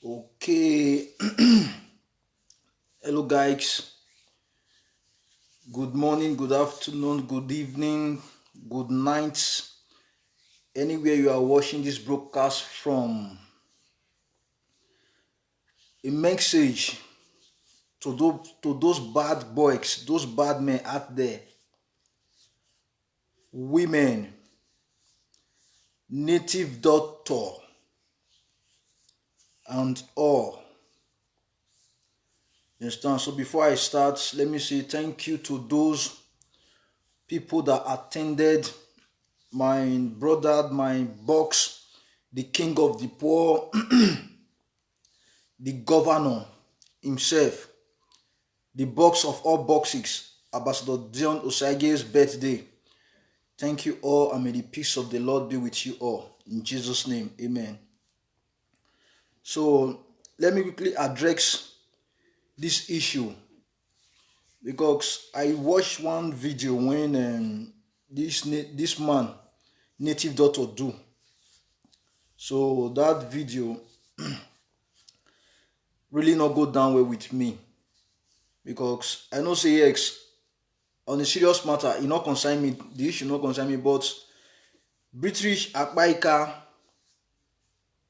Okay. Hello, guys. Good morning, good afternoon, good evening, good night. Anywhere you are watching this broadcast from, a message to those bad boys, those bad men out there, women, native doctor, and all. You understand? So before I start, let me say thank you to those people that attended my brother, my box, the king of the poor, the governor himself, the box of all boxes, Ambassador Dion Osage's birthday. Thank you all, and may the peace of the Lord be with you all. In Jesus' name, amen. So let me quickly address this issue because I watched one video when this man, native doctor, do. So that video really not go down well with me because I know say X on a serious matter, it not concern me. The issue not concern me, but British Akbaika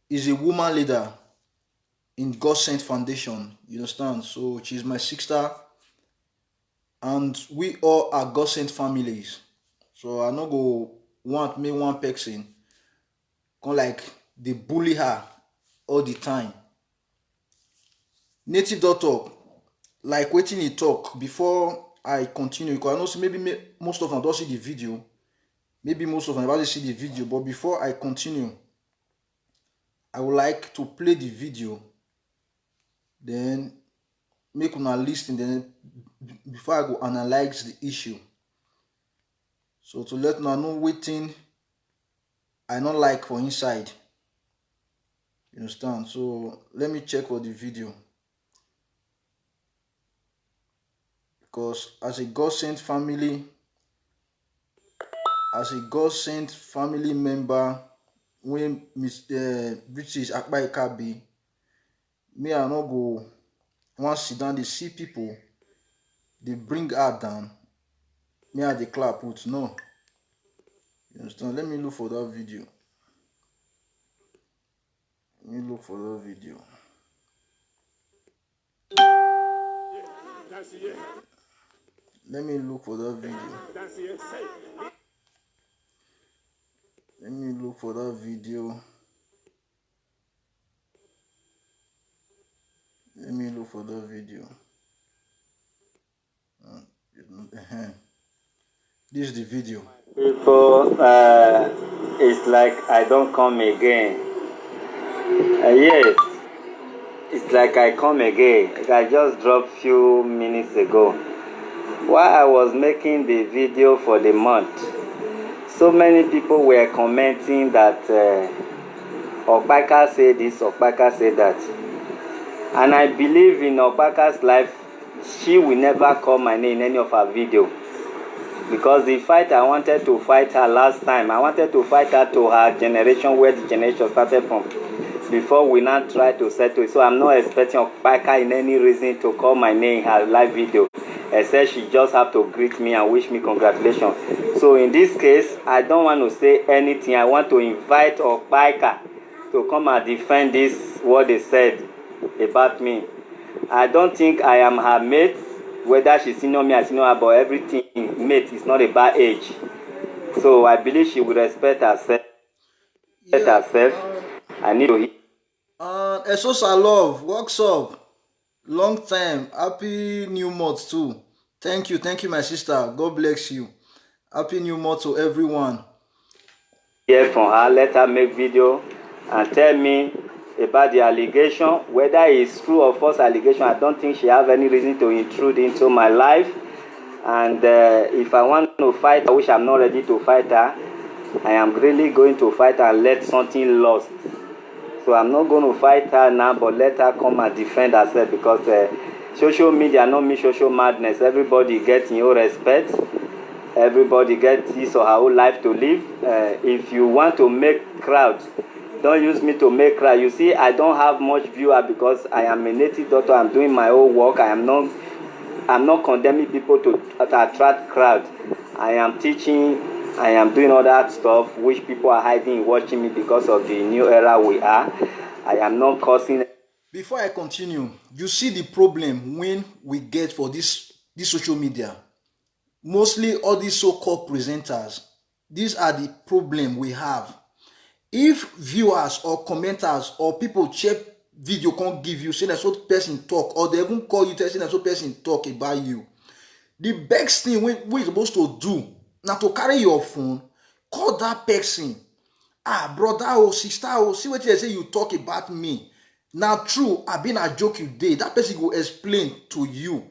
is a woman leader in God Sent Foundation. You understand? So she's my sister, and we all are God Sent families. So I not go want me one person come like they bully her all the time. Native doctor, like waiting he talk before I continue, because I know maybe most of them don't see the video. Maybe most of them already see the video, but before I continue, I would like to play the video, then make una listen, then before I go analyze the issue. So to let una know wetin I not like for inside. You understand? So let me check for the video. Because as a God sent family member, when Mr. British Akbaika be, me I not go once sit down, they see people, they bring her down. Me I the clap put no. You understand? Let me look for that video. Let me look for that video. Let me look for that video. Let me look for that video. Let me look for that video. This is the video. People, it's like I don't come again. Yes, it's like I come again. I just dropped few minutes ago. While I was making the video for the month, so many people were commenting that Okpaka said this, Okpaka said that. And I believe in Okpaka's life, she will never call my name in any of her videos. Because the fight I wanted to fight her last time, I wanted to fight her to her generation, where the generation started from, before we now try to settle it. So I'm not expecting Okpaka in any reason to call my name in her live video, except she just have to greet me and wish me congratulations. So in this case, I don't want to say anything. I want to invite Okpaka to come and defend this, what they said about me. I don't think I am her mate. Whether she senior me or senior her, but everything mate is not about age. So I believe she will respect herself. I need to hear. Esosa Love, what's up? Long time. Happy New Month too. Thank you, my sister. God bless you. Happy New Month to everyone. Hear from her, let her make video and tell me about the allegation, whether it's true or false allegation. I don't think she have any reason to intrude into my life. And if I want to fight her, which I'm not ready to fight her, I am really going to fight her and let something lost. So I'm not going to fight her now, but let her come and defend herself, because social media not mean social madness. Everybody gets your respect. Everybody gets his or her own life to live. If you want to make crowd Don't use me to make cry. You see, I don't have much viewer because I am a native doctor. I'm doing my own work. I'm not condemning people to attract crowd. I am teaching. I am doing all that stuff which people are hiding watching me because of the new era we are. I am not causing. Before I continue, you see the problem when we get for this social media. Mostly all these so-called presenters, these are the problem we have. If viewers or commenters or people check video can't give you say that so person talk, or they even call you tell say that so person talk about you, the best thing we supposed to do now to carry your phone, call that person. Brother or sister or see what they say you talk about me. Now true, I been a joke you did. That person will explain to you.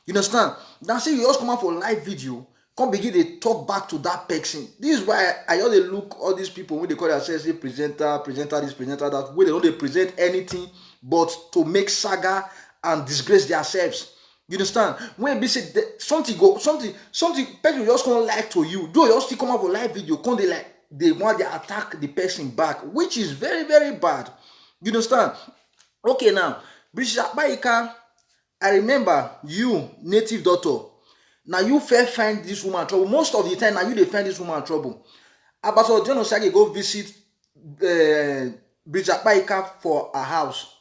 You understand? Now say you just come out for live video, come begin to talk back to that person. This is why I always look all these people when they call themselves a presenter this, presenter that, where they don't present anything but to make saga and disgrace themselves. You understand? When they say something person just come like to you, do you just come out for live video, come they want to attack the person back, which is very, very bad. You understand? Okay, now, British Akbaika, I remember you, native doctor. Now you first find this woman trouble. Most of the time, now you they find this woman trouble. Abaso John Osage go visit British Akbaika for a house.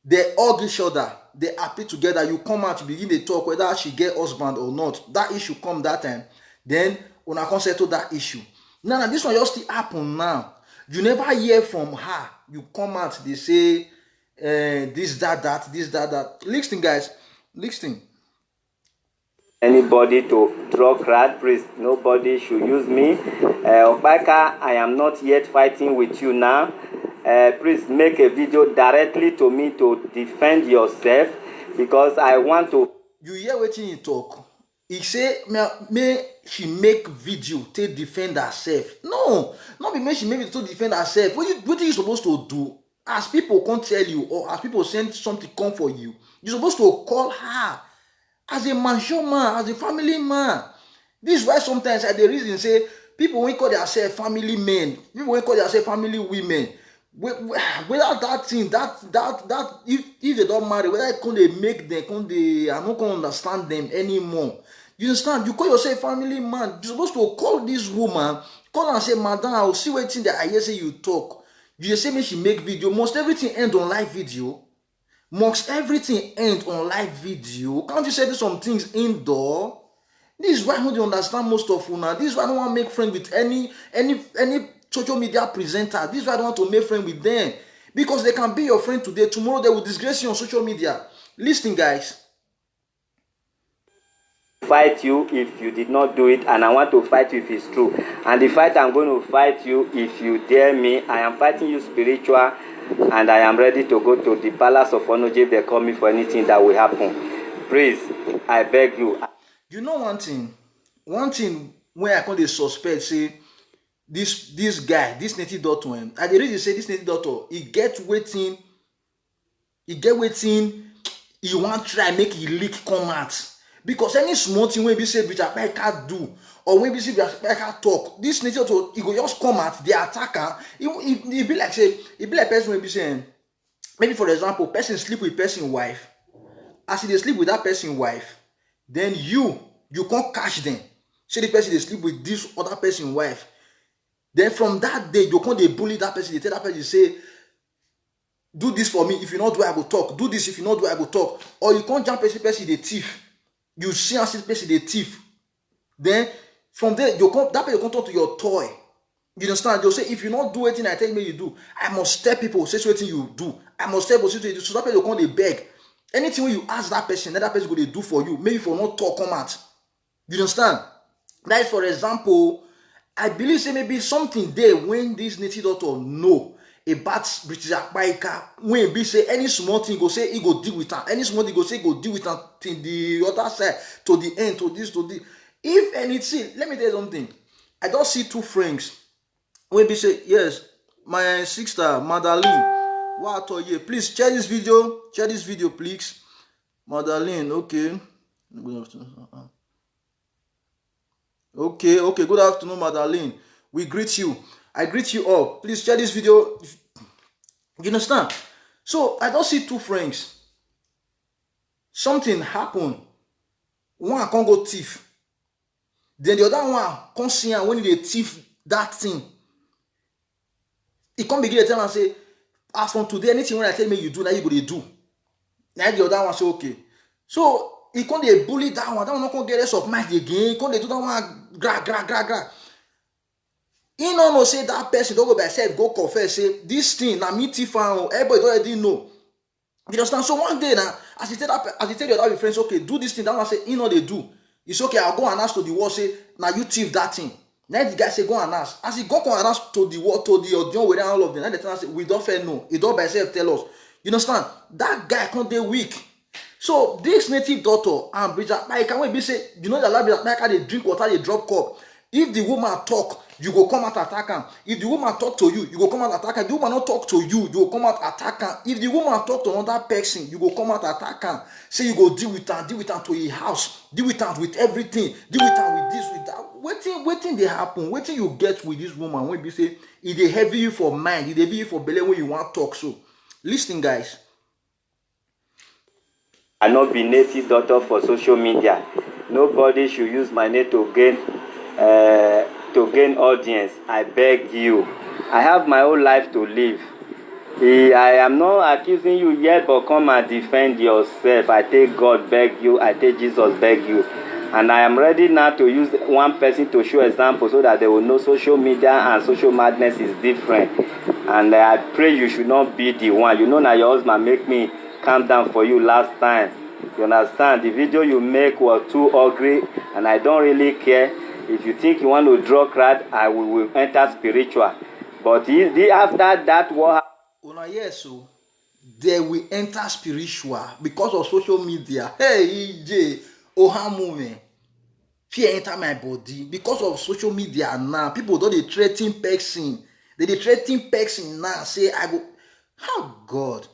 They hug each other. They happy together. You come out, you begin to talk whether she get husband or not. That issue come that time. Then una come settle that issue. Now this one just still happen now. You never hear from her. You come out, they say this, that. Listen, guys. Listen. Anybody to draw crowd, please. Nobody should use me. Obaka, I am not yet fighting with you now. Please make a video directly to me to defend yourself because I want to. You hear wetin he talk? He say may she make video to defend herself. No, not be make she make video to defend herself. What you supposed to do? As people can't tell you or as people send something come for you, you supposed to call her as a mature man, as a family man. This is why sometimes the reason say people when call themselves family men, people when call themselves family women. Without that thing, that if they don't marry, whether can they make them, can they, I don't understand them anymore. You understand? You call yourself family man. You're supposed to call this woman, call and say, Madam, I'll see what thing that I hear say you talk. You say me she make video. Must everything end on live video? Must everything end on live video? Can't you say some things indoor? This is why I don't understand most of you now. This is why I don't want to make friends with any social media presenter. This is why I don't want to make friends with them. Because they can be your friend today, tomorrow they will disgrace you on social media. Listen, guys. Fight you if you did not do it, and I want to fight you if it's true. And the fight I'm going to fight you if you dare me. I am fighting you spiritual, and I am ready to go to the palace of Onoje if they call me for anything that will happen. Please, I beg you. You know one thing when I can't suspect say this guy, this native doctor, I dey read say this native doctor, he get waiting, he want try make he leak come out. Because any small thing when we say British Akbaika do, or when we say British Akbaika talk, this native doctor, he go just come out, the attacker, he be like say, he be like person when be saying, maybe for example, person sleep with person wife, as he sleep with that person wife, then you can't catch them. Say the person they sleep with this other person wife. Then from that day, you can't they bully that person. They tell that person, say, do this for me. If you not do, I go talk. Do this. If you not do, I go talk. Or you can't jump person the thief. You see and see person the thief. Then from there, that person you talk to your toy. You understand? You'll say, if you not do anything I tell me you do, I must tell people, say something you do. I must tell people, say you do. So that person you can't they beg. Anything when you ask that person, that person go they do for you. Maybe for not talk, come out. You understand? That is, for example, I believe say maybe something there when this native doctor know about British Akbaika, when he say any small thing go say he go deal with her, any small thing go say he go deal with her till the other side, to the end, to this, to this. If anything, let me tell you something. I don't see two friends when they say, yes, my sister Madeline, what are you? Please share this video, please. Madeline, okay. Good afternoon. Okay, good afternoon, Madeline. We greet you. I greet you all. Please share this video. You understand? So I don't see two friends. Something happen. One can't go thief. Then the other one can't see am when they thief that thing. He can't begin to tell and say, as from today, anything when I tell me you do, now you go to do. Now the other one say, okay. So he can't dey bully that one. That one not gonna get rest of mind again. He can't dey do that one gra. He no know say that person don't go by self go confess say this thing na me thief am. Everybody already know. You understand? So one day now, as he tell the other friends, okay, do this thing. That one say he know they do. It's okay. I'll go and ask to the world say now you thief that thing. Now the guy say go and ask. As he go and ask to the world, to the audience, where all of them, now the tell say we don't fair no. He don't by self tell us. You understand? That guy can't dey weak. So this native doctor and Bridget Maika, when be say, you know, the lab Bridget Maika, they drink water, they drop cup. If the woman talk, you go come out attack her. If the woman talk to you, you go come out attack her. If the woman not talk to you, you go come out attack her. If the woman talk to another person, you go come out attack her. Say you go deal with her to your house, deal with her with everything, deal with her with this, with that. Waiting they happen. Waiting you get with this woman when you say it dey heavy you for mind, it dey heavy you for belly when you want talk. So listen, guys. I not be native doctor for social media. Nobody should use my name to gain audience. I beg you. I have my own life to live. I am not accusing you yet, but come and defend yourself. I take God beg you. I take Jesus beg you. And I am ready now to use one person to show example so that they will know social media and social madness is different. And I pray you should not be the one. You know now your husband make me calm down for you last time. You understand? The video you make was too ugly and I don't really care. If you think you want to draw crowd, I will enter spiritual. But after that, what happened? Yes, so they will enter spiritual because of social media. Hey, EJ, Ohamu, man. Fear enter my body because of social media now. People don't they threaten person. They threaten person now. Say I go. How God?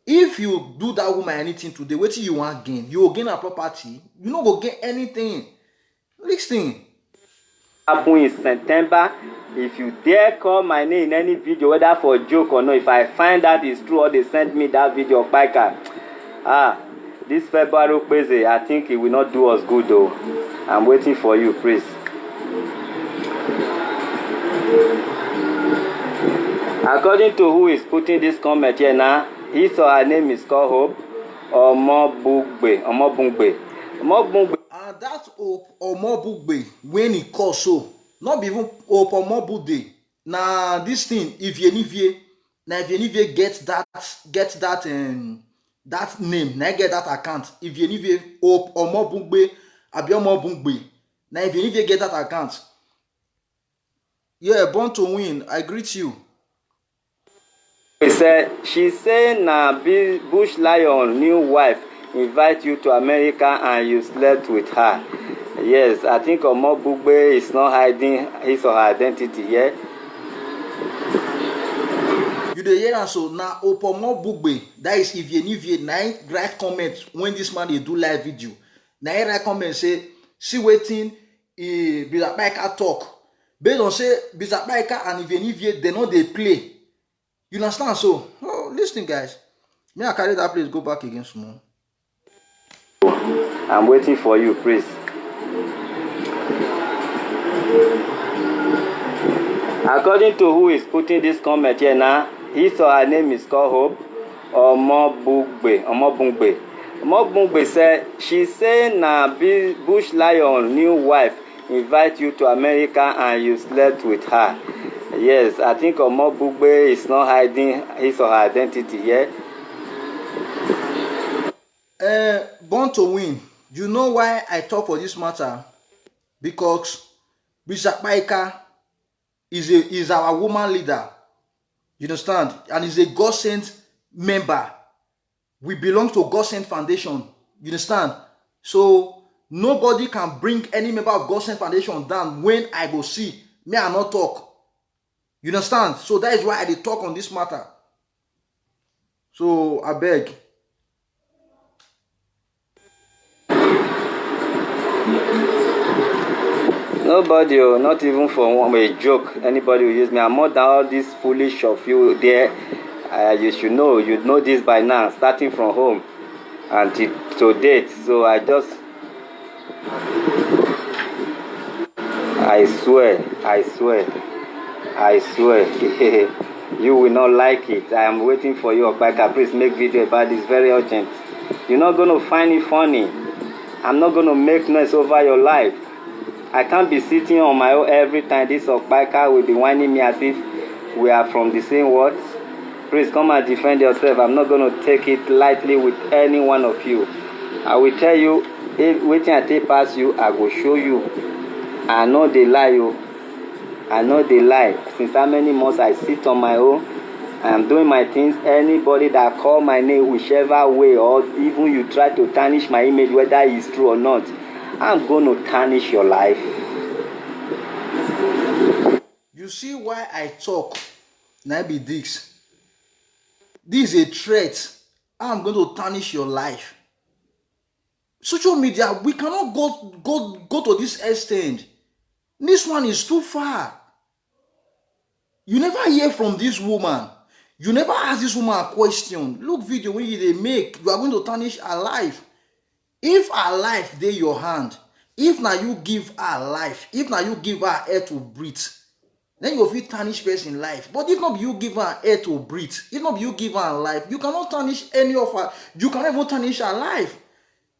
If you do that woman anything today, what you want gain? You will gain a property. You not go gain anything. Listen. Happen in September. If you dare call my name in any video, whether for joke or not, if I find that it's true or they send me that video of Pika, this February crazy, I think it will not do us good though. I'm waiting for you, please. According to who is putting this comment here now, his or her name is called Hope Omobugbe. That Hope Omobugbe when he call so, not be even Hope Omobugbe. Now this thing, if you get that name, now get that account. If you Hope Omobugbe, Abiomobugbe, now if you get that account, yeah, born to win. I greet you. She said na Bush Lion new wife invite you to America and you slept with her. Yes, I think Omobugbe is not hiding his or her identity, yeah? You dey hear am so na Omobugbe, that is Ivie na write comment when this man dey do live video. Na he write comment say see wetin Bridget Maika talk. Based on say Bridget Maika and Ivie they no dey play. You understand? So, listen, guys. May I carry that place go back again small? I'm waiting for you, please. According to who is putting this comment here now, his or her name is called Hope Omobugbe. Omobugbe said, she said na Bush Lion new wife invite you to America and you slept with her. Yes, I think Omobugbe is not hiding his or her identity, yeah? Born to win. You know why I talk for this matter? Because Bridget Maika is our woman leader. You understand? And is a God sent member. We belong to God sent foundation. You understand? So nobody can bring any member of God sent foundation down when I go see. Me I not talk. You understand? So that is why I dey talk on this matter. So I beg. Nobody, not even for a joke, anybody will use me. I'm more than all this foolish of you there. You should know, you know this by now, starting from home until to date. So I swear, you will not like it. I am waiting for you, Okpaka. Please make video about this, very urgent. You're not going to find it funny. I'm not going to make noise over your life. I can't be sitting on my own every time. This Okpaka will be whining me as if we are from the same words. Please come and defend yourself. I'm not going to take it lightly with any one of you. I will tell you, if waiting I take past you, I will show you. I know they lie, you. I know they lie. Since how many months I sit on my own, I am doing my things. Anybody that call my name, whichever way, or even you try to tarnish my image, whether it's true or not, I'm going to tarnish your life. You see why I talk? Nabi Dix. This is a threat. I'm going to tarnish your life. Social media, we cannot go to this extent. This one is too far. You never hear from this woman. You never ask this woman a question. Look video when they make, you are going to tarnish her life. If her life dey your hand, if now you give her life, if now you give her air to breathe, then you fit tarnish person life. But if not you give her air to breathe, if not you give her life, you cannot tarnish any of her. You cannot even tarnish her life.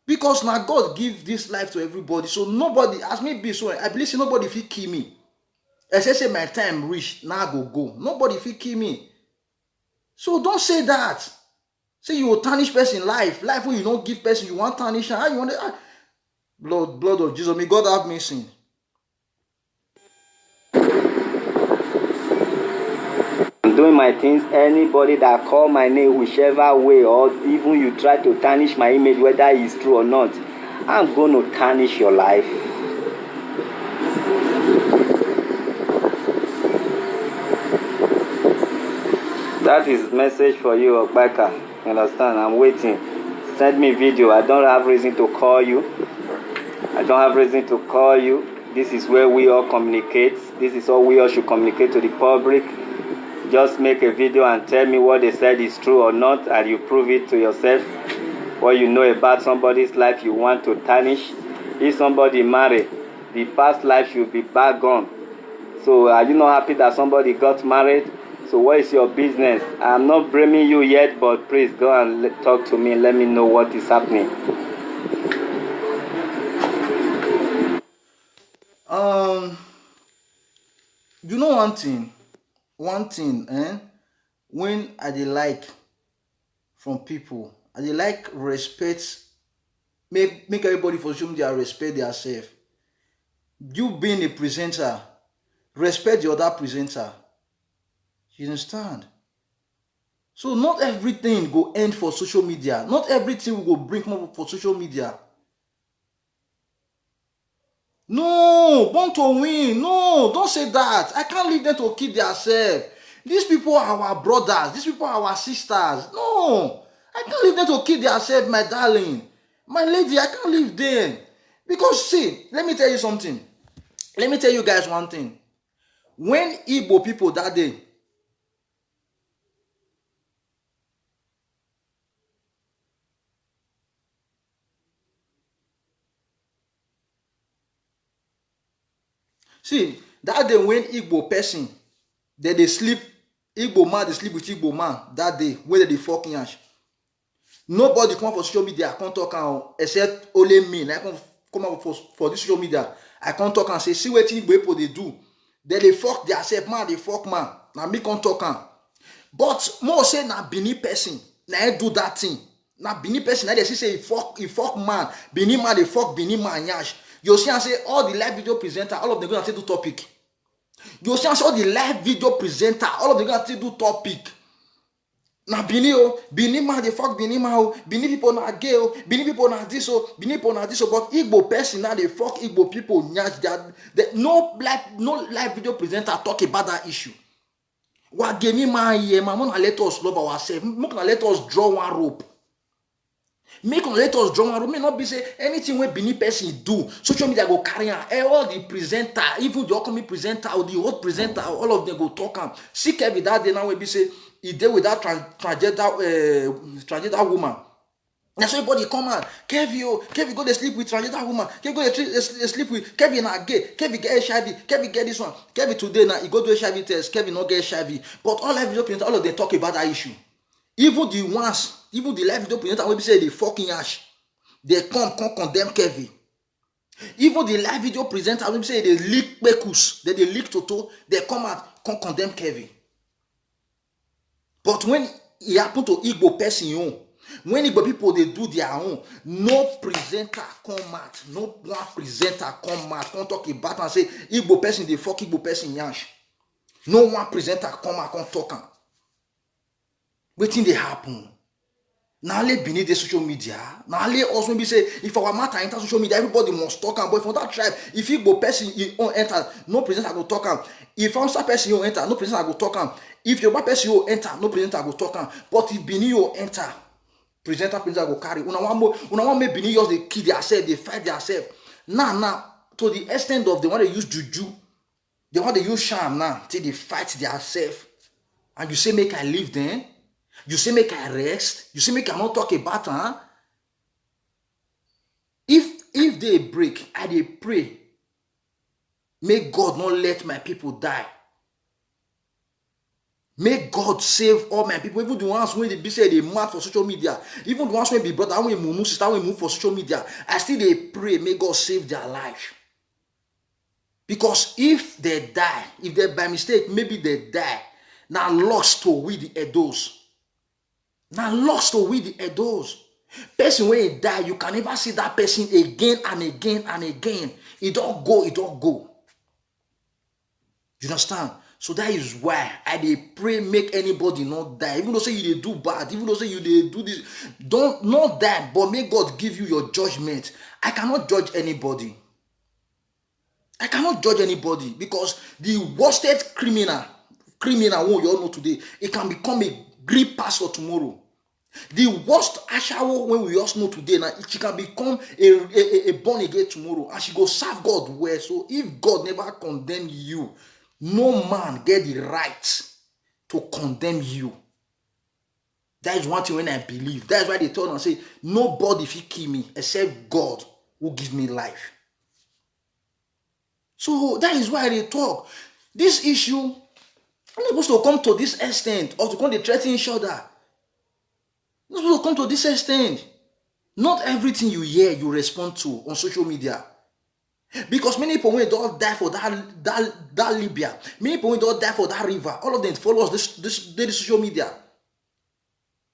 Because now God give this life to everybody. So nobody, as me be so, I believe nobody fit kill me. Except say my time reach, now I go. Nobody fit kill me. So don't say that. Say you will tarnish person life. Life when you don't give person, you want tarnish. How you want it? Blood of Jesus. May God have mercy. I'm doing my things. Anybody that call my name, whichever way, or even you try to tarnish my image, whether it's true or not, I'm going to tarnish your life. That is message for you, Okpaka. Understand? I'm waiting. Send me video. I don't have reason to call you. This is where we all communicate. This is all we all should communicate to the public. Just make a video and tell me what they said is true or not, and you prove it to yourself. What you know about somebody's life you want to tarnish. If somebody married, the past life should be back gone. So are you not happy that somebody got married? So what is your business? I'm not blaming you yet, but please go and talk to me. Let me know what is happening. You know one thing, when I dey like from people, I dey like respect, make everybody for social media respect themselves. You being a presenter, respect the other presenter. You understand? So not everything go end for social media. Not everything will go bring more for social media. No, born to win. No, don't say that. I can't leave them to keep themselves. These people are our brothers. These people are our sisters. No, I can't leave them to keep themselves, my darling. My lady, I can't leave them. Because see, let me tell you something. Let me tell you guys one thing. When Igbo people that day, see, that day when Igbo person, they sleep, Igbo man, they sleep with Igbo man, that day, when they fucking yash. Nobody come for social media, I can't talk on, except only me. I come up for this social media, I can't talk and say, see what Igbo people they do. They fuck themselves, man, they fuck man. Now me can't talk on. But more say na Bini person, na I do that thing. Na Bini person, na they say he fuck man. Bini man, they fuck Bini man yash. You see, I say all the live video presenter, all of them gonna do topic. You see, I say all the live video presenter, all of them gonna do topic. Na Bini man, they fuck Bini man. Bini people na gay, Bini people na this, Bini people na this. But Igbo person now they fuck Igbo people nyash. That no live video presenter talk about that issue. What Bini man here, man, let us love ourselves. Let us draw one rope. Make let us draw one. May not be say anything when Benin person do. Social media go carry on. All the presenter, even the upcoming presenter or the old presenter, all of them go talk am. See Kevin that day now when be say he deal with that transgender woman. That's why everybody come out. Kevin go to sleep with transgender woman. Kevin go to sleep with Kevin na gay. Kevin get HIV. Kevin get this one. Kevin today now he go do HIV test. Kevin not get HIV. But all live video presenters, all of them talk about that issue. Even the live video presenters will be say they fucking ash. They come condemn Kevin. Even the live video presenters will be say they leak Bekus. They leak Toto. They come out condemn Kevin. But when it happen to Igbo person, when Igbo people they do their own, no presenter come out, no one presenter come out, come talk about and say Igbo person they fuck Igbo person yansh. No one presenter come out, come talk am. Wetin dey happen? Now let beneath the social media. Now let us maybe say if our matter enter social media, everybody must talk am. But for that tribe, if Igbo person he enter, no presenter go talk am. If Hausa person you enter, no presenter go talk am. If Yoruba person you enter, no presenter go talk am. But if Benin you enter, presenter go carry. Una want make Benin just they kill themselves, they fight themselves. Now, to the extent of they want to use juju, they want to use charm now till they fight themselves. And you say make I leave then? You say make I rest? You say make I not talk about huh? If they break, I dey pray. May God not let my people die. May God save all my people. Even the ones when they be say they mad for social media. Even the ones when be brother, when move sister, when move for social media. I still they pray. May God save their life. Because if they die, if they by mistake, maybe they die. Now lost to we the Edos. Now lost to we the Edos. Person when he die, you can never see that person again and again and again. It don't go. You understand? So that is why I dey pray make anybody not die. Even though say you dey do bad, even though say you dey do this, don't not die, but may God give you your judgment. I cannot judge anybody. I cannot judge anybody because the worstest criminal who you all know today, it can become a great pastor tomorrow. The worst Ashawo when we all know today, now she can become a born again tomorrow, and she go serve God well. So if God never condemn you, no man get the right to condemn you. That is one thing when I believe. That is why they told and say, nobody will kill me except God who gives me life. So that is why they talk. This issue is not supposed to come to this extent or to come to threaten each other. It's not supposed to come to this extent. Not everything you hear, you respond to on social media. Because many people when don't die for that Libya, many people when don't die for that river, all of them follow this social media.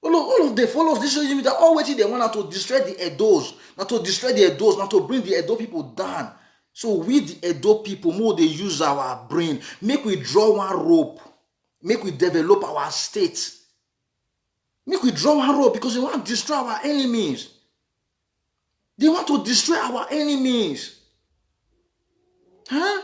All of them follow this social media. All waiting they want to destroy the Edos, not to destroy the Edos, not to bring the Edo people down. So we the Edo people, more they use our brain. Make we draw one rope. Make we develop our state. Make we draw one rope because they want to destroy our enemies. They want to destroy our enemies. Huh?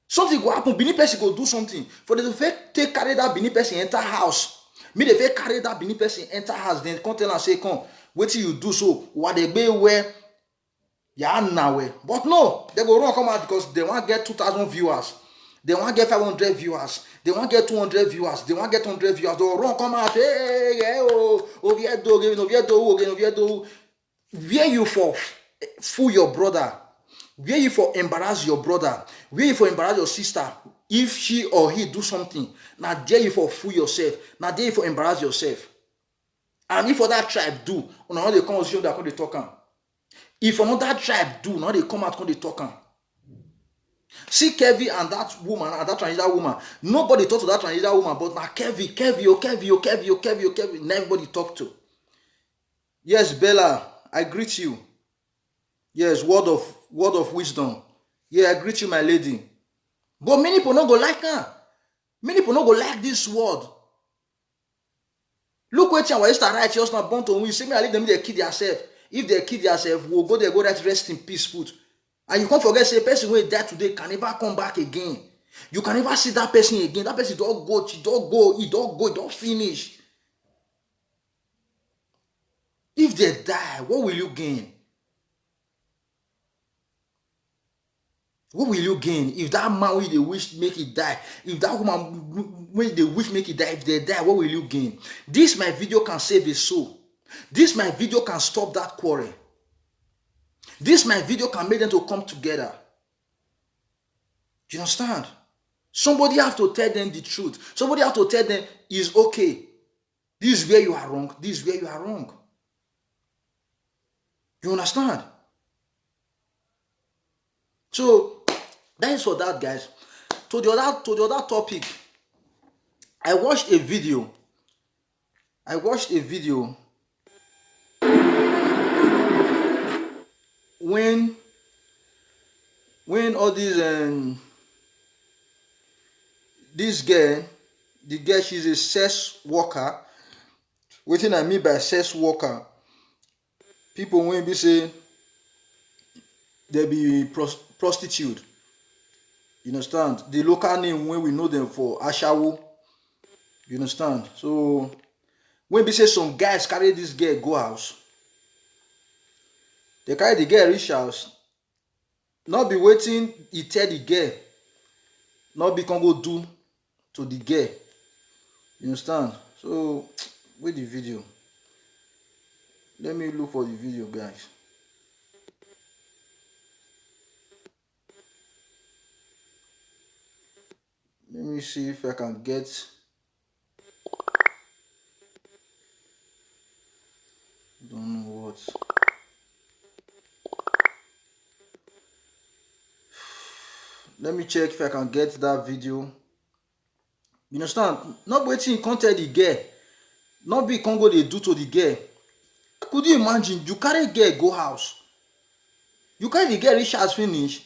Something go happen. Benin person go do something. For the fact take carry that Benin person enter house. Me the fact carry that Benin person enter house. Then come tell and say, come, wait till you do so. What they be where? Yeah, now. But no, they go run come out because they want to get 2,000 viewers. They want to get 500 viewers. They want to get 200 viewers. They want to get 100 viewers. They will run come out. Hey, where you for fool your brother? Where you for embarrass your brother? Where you for embarrass your sister? If she or he do something, now there you for fool yourself. Now there you for embarrass yourself. And if other tribe do, now they come show that when they talk. If another tribe do, now they come out when they talk. See Kevin and that woman and that transgender woman. Nobody talk to that transgender woman, but now Kevin. Now everybody talk to. Yes, Bella, I greet you. Yes, word of wisdom. Yeah, I greet you, my lady. But many people not go like her. Many people not go like this word. Look what you start right just not born to you say me I leave them they kill themselves. If they kill themselves, we'll go there, go right rest in peace food. And you can't forget say person who died today can never come back again. You can never see that person again. That person don't go, he don't finish. If if they die, what will you gain? What will you gain if that man wey dey wish make it die? If that woman wey dey wish make it die, if they die, what will you gain? This my video can save a soul. This my video can stop that quarrel. This my video can make them to come together. Do you understand? Somebody have to tell them the truth. Somebody have to tell them it's okay. This is where you are wrong. This is where you are wrong. You understand? So that is for that, guys. To the other topic, I watched a video. When all these this girl, the girl, she's a sex worker. Wetin I mean by sex worker, people when be say they be prostitute. You understand? The local name when we know them for Ashawo. You understand? So when we say some guys carry this girl go house, they carry the girl reach house, not be waiting, he tell the girl, not be can go do to the girl. You understand? So with the video, let me look for the video, guys. Let me see if I can get. Don't know what. Let me check if I can get that video. You understand? Not waiting, you can't tell the girl. Not be Congo they do to the girl. Could you imagine? You carry girl go house. You carry the girl reach house finish.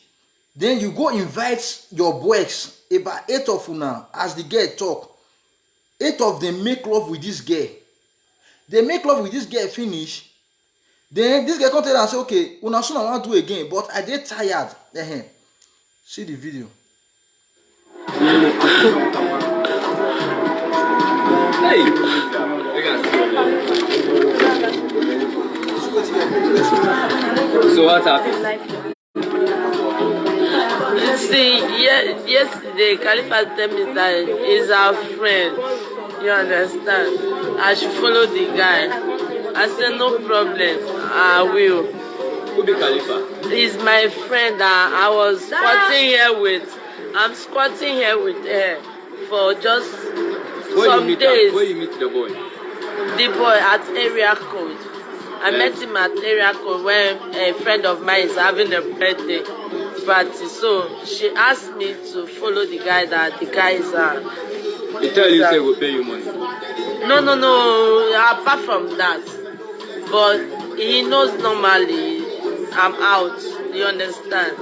Then you go invite your boys, about 8 of you now, as the girl talk. 8 of them make love with this girl. They make love with this girl finish. Then this girl come tell them and say, okay, una soon I want to do again, but I get tired. See the video. Hey. So what happened? See, yesterday Khalifa tell me that he's our friend. You understand? I should follow the guy. I said no problem. I will. Who be Khalifa? He's my friend that I was squatting here with. I'm squatting here with her for just some days. Where you meet the boy? The boy at area code. I met him at area code when a friend of mine is having a birthday party. So she asked me to follow the guy that the guy is He tell you say we'll pay you money. No. Apart from that, but he knows normally I'm out. You understand?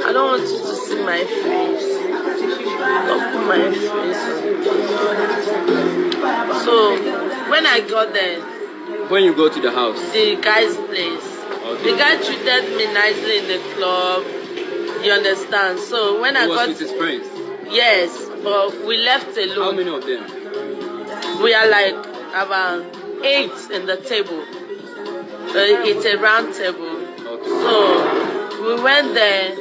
I don't want you to see my face. Don't put my face on. So when I got there, when you go to the house, the guy's place, okay. The guy treated me nicely in the club. You understand? So when I got with his friends. Yes, but we left alone. How many of them? We are like about 8 in the table. It's a round table. Okay. So we went there.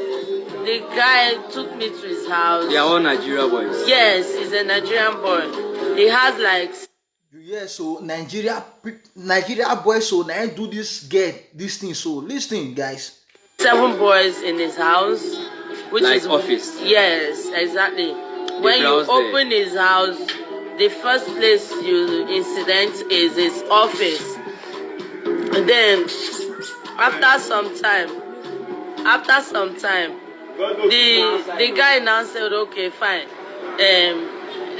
The guy took me to his house. They are all Nigeria boys. Yes, he's a Nigerian boy. He has like. Yeah, so Nigeria boys, so now do this thing. So listen, guys. 7 boys in his house, which like is office. Yes, exactly. When you open his house, the first place you incident is his office. And then after some time, the guy now said, okay, fine,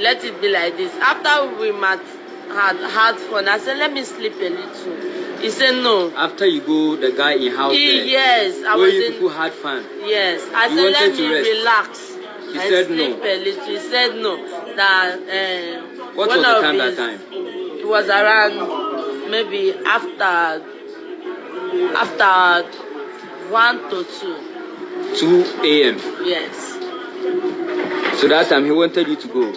let it be like this. After we had fun, I said, let me sleep a little. He said no. After you go, the guy in house there. Yes, I where was you people had fun. Yes, I said let me relax. He said no. A little. He said no. That what was the time that time? It was around maybe after 1 to 2. 2 a.m. Yes. So that time he wanted you to go.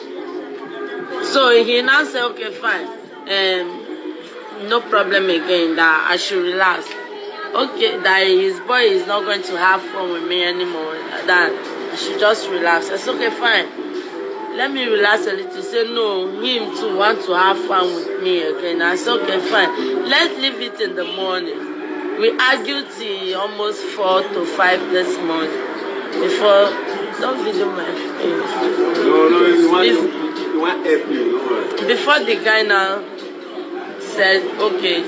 So he now said, okay, fine. no problem again, that I should relax. Okay, that his boy is not going to have fun with me anymore, that I should just relax. I said, okay, fine. Let me relax a little. He said, no, him too want to have fun with me again. I said, okay, fine. Let's leave it in the morning. We argued till almost 4 to 5 this morning. Before, don't video my face. No, you want help you. Before the guy now said, okay,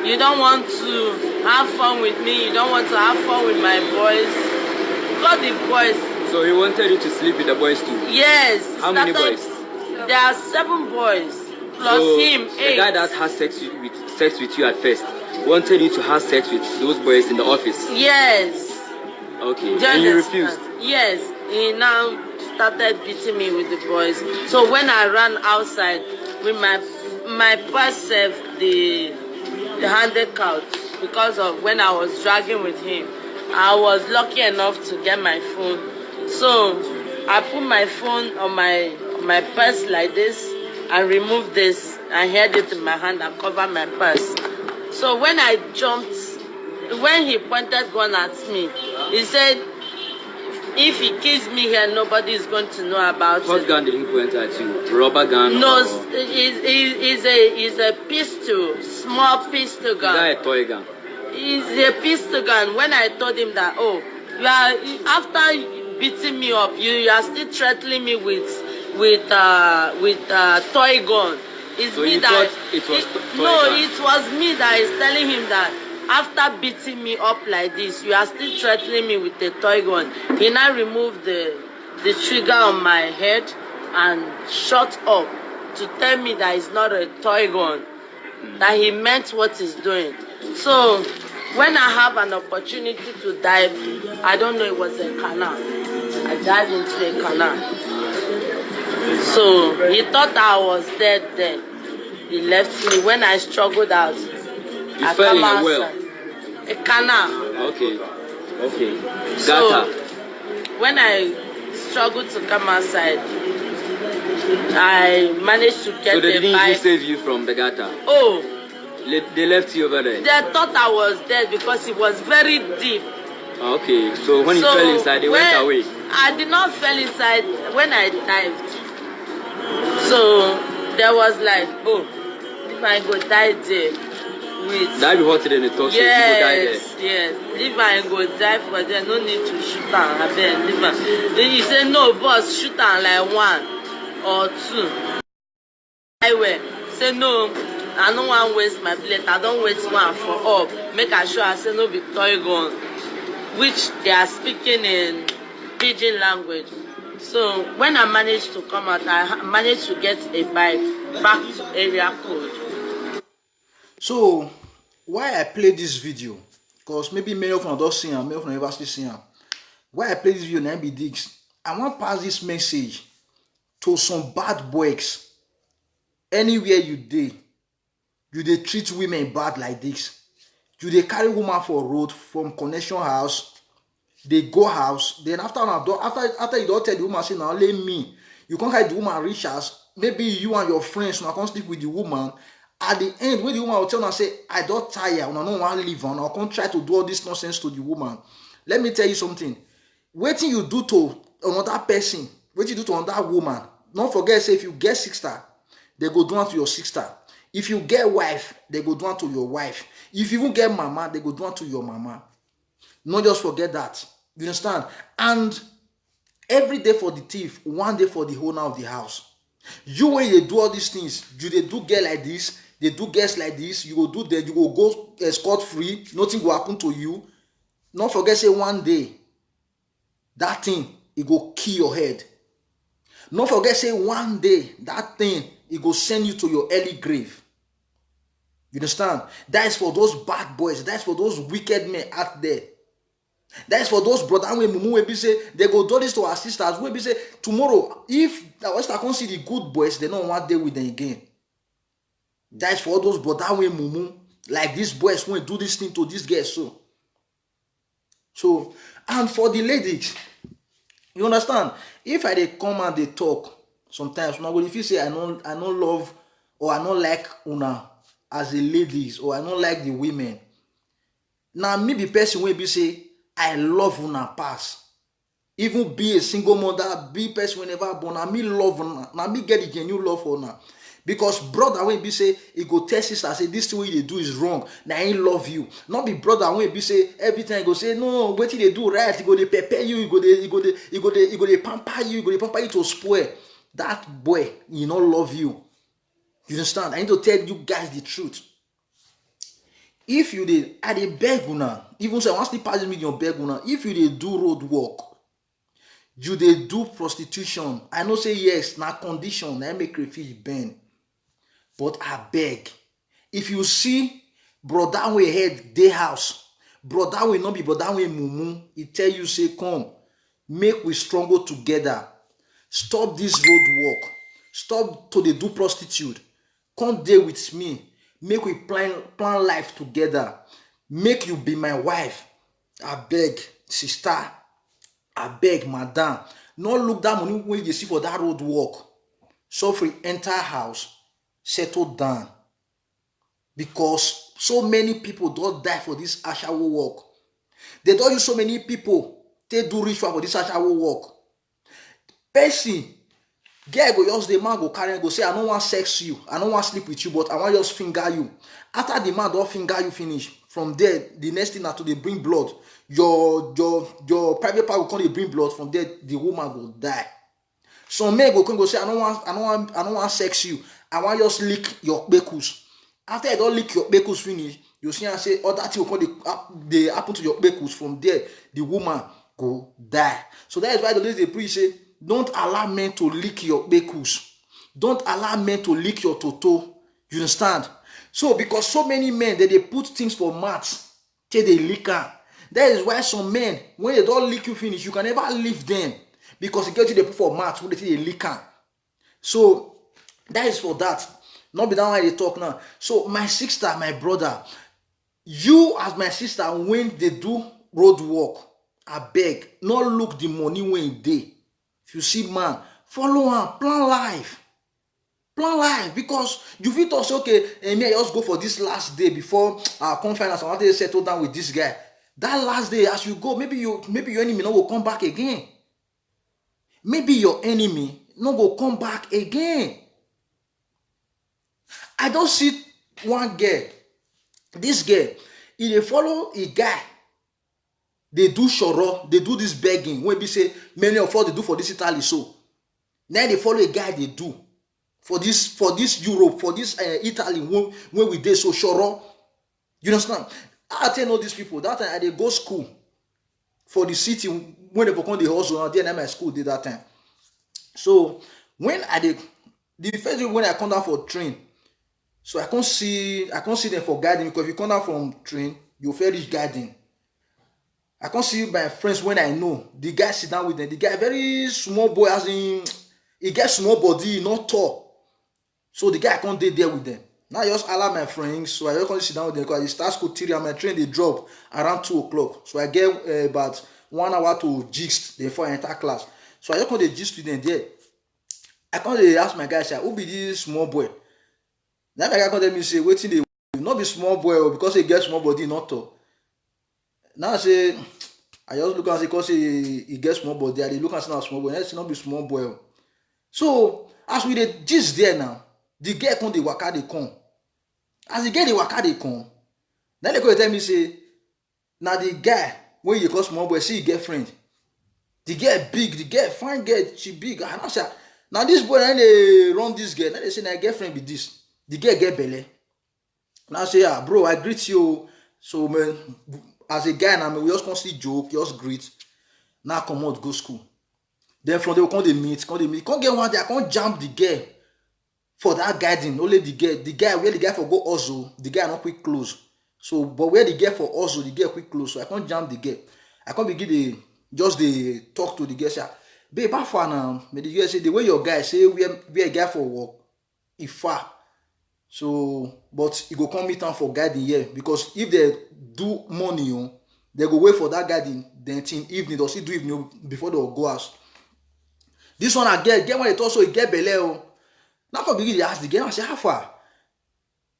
you don't want to have fun with me, you don't want to have fun with my boys. Got the boys. So he wanted you to sleep with the boys too? Yes. How many boys? There are 7 boys. Plus so him, 8. The guy that had sex with you at first wanted you to have sex with those boys in the office? Yes. Okay. And you refused? Yes. He now started beating me with the boys. So when I ran outside with my purse, the handed out, because of when I was dragging with him, I was lucky enough to get my phone. So I put my phone on my purse like this and removed this and held it in my hand and covered my purse. So when I jumped, when he pointed gun at me, he said, if he kills me here, nobody is going to know about it. What gun did he point at you? Rubber gun? No, it's a pistol, small pistol gun. Is that a toy gun? It's a pistol gun. When I told him that, oh, after beating me up, you are still threatening me with toy gun. It's so me you that thought it was toy no, gun? it was me that is telling him that after beating me up like this, you are still threatening me with a toy gun. He now removed the trigger on my head and shot up to tell me that it's not a toy gun, that he meant what he's doing. So when I have an opportunity to dive, I don't know, it was a canal. I dived into a canal. So he thought I was dead then. He left me. When I struggled out, You fell in a well? A canal. Okay. So Gata. when I struggled to come outside, I managed to get So they the didn't bike. even save you from the gutter? Oh, They left you over there? they thought I was dead because it was very deep. Okay, so when you fell inside, they went away? I did not fall inside when I dived. So there was like, oh, if I go die there with... That be hotter than the talk, so people die there. Yes. If I go die for them, no need to shoot am. Then he said, no, boss, shoot am like 1 or 2. I will say, no, I don't want to waste my bullet. I don't waste one for up. Make sure I say no be toy gun, which they are speaking in pidgin language. So when I managed to come out, I managed to get a bike back to area code. So why I play this video, because maybe many of you don't see him, many of you never see him. Why I play this video, be this. I want to pass this message to some bad boys. Anywhere you dey treat women bad like this. You dey carry woman for road from connection house, they go house, then after you don't tell the woman, say now let me, you can't carry the woman reach house. Maybe you and your friends now can't sleep with the woman. At the end, when the woman will tell her, say, I don't tire, I don't want to leave, and I can't try to do all this nonsense to the woman. Let me tell you something. Wetin you do to another person, wetin you do to another woman, don't forget, say if you get sister, they go do it to your sister. If you get wife, they go do it to your wife. If you even get mama, they go do it to your mama. Not just forget that. You understand? And every day for the thief, one day for the owner of the house. You, when you do all these things, you they do get like this, they do guests like this, you will do that, you will go scot free, nothing will happen to you. Not forget, say one day, that thing, it go kill your head. Not forget, say one day, that thing, it go send you to your early grave. You understand? That is for those bad boys. That is for those wicked men out there. That is for those brothers when Mumu will be say they go do this to our sisters. We be say tomorrow if I can't see the good boys, they don't want to deal with them again. That is for those brothers when Mumu like these boys when do this thing to these girls. So and for the ladies, you understand? If I dey come and they talk sometimes, if you say I don't love or I don't like una, as a ladies, or I don't like the women. Now me be person wey be say I love una pass. Even be a single mother, be person whenever born, na me love una. Na me get the genuine love for una. Because brother when be say he go tell sister say this thing wey you dey do is wrong, na him love you. Not be brother when be say every time he go say no, wetin dey do right, he go dey prepare you, he go dey pamper you to spoil. That boy, he not love you. You understand? I need to tell you guys the truth. If you dey, I dey beg una, even say I wan still pass this medium beg una, if you dey do road work, you dey do prostitution, I know say yes, na condition, na make crayfish bend. But I beg, if you see brother wey head dey house, brother wey no be brother wey mumu, he tell you say come, make we struggle together. Stop this road work. Stop to dey do prostitute. Come dey with me. Make we plan life together. Make you be my wife. I beg, sister. I beg, madam. No look that money wey you see for that road work. So free enter house, settle down. Because so many people don't die for this ashawo work. They don't use so many people to do ritual for this ashawo work. Person, girl go just the man go carry and go say, I don't want sex you, I don't want sleep with you, but I want just finger you. After the man don't finger you finish, from there the next thing na to dey bring blood. Your private part will come dey bring blood. From there the woman will die. Some men go come go say, I don't want sex you, I want just lick your bekus. After I don't lick your bekus finish, you see and say other thing will come they happen to your bekus. From there the woman go die. So that is why the ladies they preach say, don't allow men to lick your bekus. Don't allow men to lick your toto. You understand? So because so many men they put things for mouth till they lick her. That is why some men, when they don't lick you finish, you can never leave them. Because it gets you they put for mouth when they lick her. So that is for that. Not be that why they talk now. So my sister, my brother, you as my sister, when they do road work, I beg, not look the money when they. If you see man, follow him, plan life. Plan life. Because you feel to say, okay, me I just go for this last day before I come find out I want to settle down with this guy. That last day, as you go, maybe your enemy no will come back again. Maybe your enemy no go come back again. I don't see one girl. This girl, if they follow a guy, they do shoro, they do this begging. When we say many of us they do for this Italy, so now they follow a guy they do for this Europe, for this Italy when we did so shoro. You understand? I tell all these people that time they go school for the city when they become the hustle. And then my school did that time. So when the first day when I come down for train, so I can't see them for guiding, because if you come down from train, you fair reach guiding. I can't see my friends when I know the guy sit down with them. The guy very small boy, as in he gets small body, not tall. So the guy can't date there with them. Now I just allow my friends, so I just can't sit down with them because I start school 3 and my train they drop around 2 o'clock. So I get about 1 hour to gist before I enter class. So I just can't gist with them there. I can't ask my guy, say, who be this small boy? Now my guy can't tell me say, waiting they not be small boy because he gets small body, not tall. Now I say, I just look and say, because he gets small body, I look and say, now small boy, let's not be small boy. So as we dey gist there now, the girl come the waka they come. As the girl the waka they come, then they come tell me say, now the guy when you call small boy, see your girlfriend. The girl big, the girl fine girl, she big. And I say, now this boy then they run this girl. Then they say, now girlfriend be this. The girl get belly. Now I say, bro, I greet you. So man, as a guy now, we just constantly joke, just greet. Now come out, go school. Then from there we come they meet. Can't get one day, I can't jump the girl for that guiding. Only the guy where the guy for go also, the guy not quick close. So, but where the girl for also, the girl quick close. So I can't jump the girl. I can't begin the talk to the girl. Say, babe, how far now? But the girl say the way your guy say we a guy for work, if far. So, but he go come meet am for guiding here, because if they do money, they go wait for that guiding. Then till evening, or still do evening before they go out. This one I get when it also get belly. Now come begin to ask the girl. I say, how far?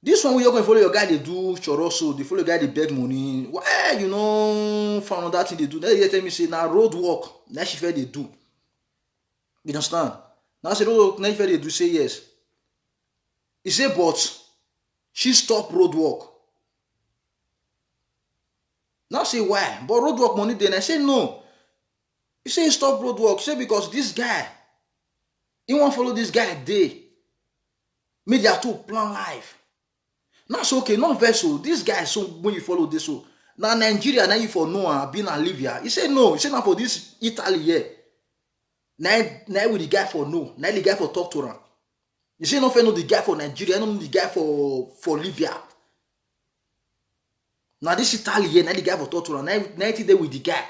This one, you're going to follow your guy, they do choroso, they follow your guy, they beg money. Why, you know, for another thing they do? Then they tell me, say, now road work, now she feel they do. You understand? Now say road work, now she feel they do, say yes. He say, but she stop road work. Now say, why? But road work money then. I say, no. He say, stop road work. Say, because this guy, he won't follow this guy a day. Media to plan life. Now so okay, not vessel. This guy, so when you follow this, so now Nigeria, now you for Noah, being and Libya. He said no. He said now for this Italy here. Now with the guy for no. Now the guy for talk to him. You say no, know the guy for Nigeria, no the guy for Libya. Now this Italy here, now the guy for talk to him. Now he there with the guy.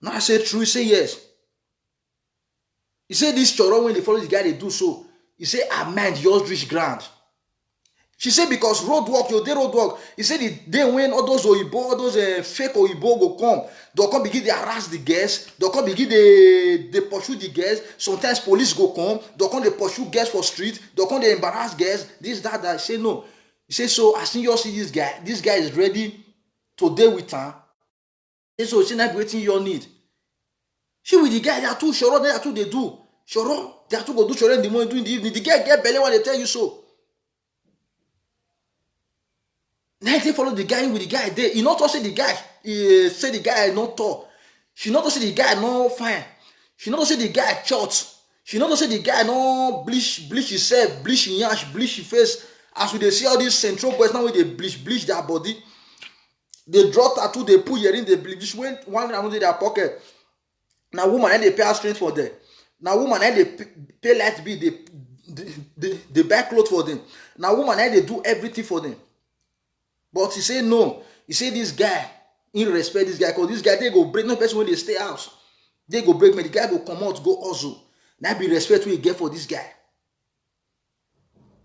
Now I say true. He say yes. He said this choro when they follow the guy, they do so. He said, "Amen, yours reach ground." She said, because road work, your day road work. He said, the day when all those Oyibo, all those fake Oyibo go come, they'll come begin to harass the guests, they'll come begin they pursue the guests. Sometimes police go come, they'll come they pursue guests for street, they'll come they embarrass guests, this, that. He said, no. He said, so as soon as you see this guy is ready to deal with her. He said, so it's not waiting your need. She with the guy, they are too sure, they are too they do. Sure, they are too go do sure in the morning, do in the evening. The guy get belly when they tell you so. Now they follow the guy with the guy there. He not to say the guy, he say the guy not tall. She not to say the guy no fine. She not to say the guy short. She not to say the guy no bleach himself, bleach his yash, bleach his face. As we they see all these central boys now when they bleach their body. They draw tattoo, they put earring, they bleach. When one around in their pocket. Now woman and they pay strength for them. Now woman and they pay light bill, they buy clothes for them. Now woman and they do everything for them. But he said no. He said this guy, in respect this guy, because this guy, they go break, no person when they stay house. They go break me, the guy go come out, go also. Now be respect we get for this guy.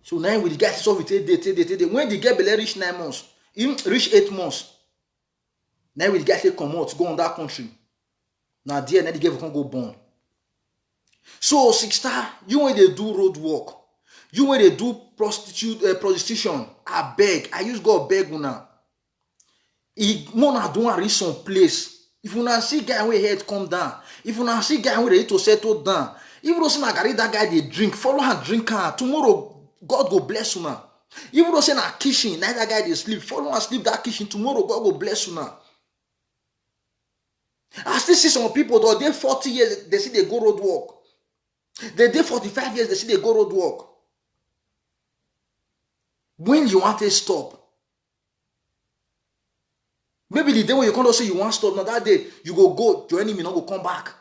So now with the guy, so we take day. When the guy belay reach 9 months, he reach 8 months. Now with the guy, they come out, go on that country. Now there, now the guy can go born. So 6-star, you when they do road work, you when they do prostitution, I beg. I use God beg una. If una don't reach some place, if una see guy where head come down, if una see guy where ready to settle down, even though say na carry that guy they drink, follow her drink her. Tomorrow God go bless una. Even though say na kitchen, na that guy they sleep, follow her sleep that kitchen. Tomorrow God go bless una. I still see some people though they 40 years they see they go road work. They 45 years they see they go road work. When you want to stop, maybe the day when you can't say you want to stop, now that day you go, your enemy not go come back.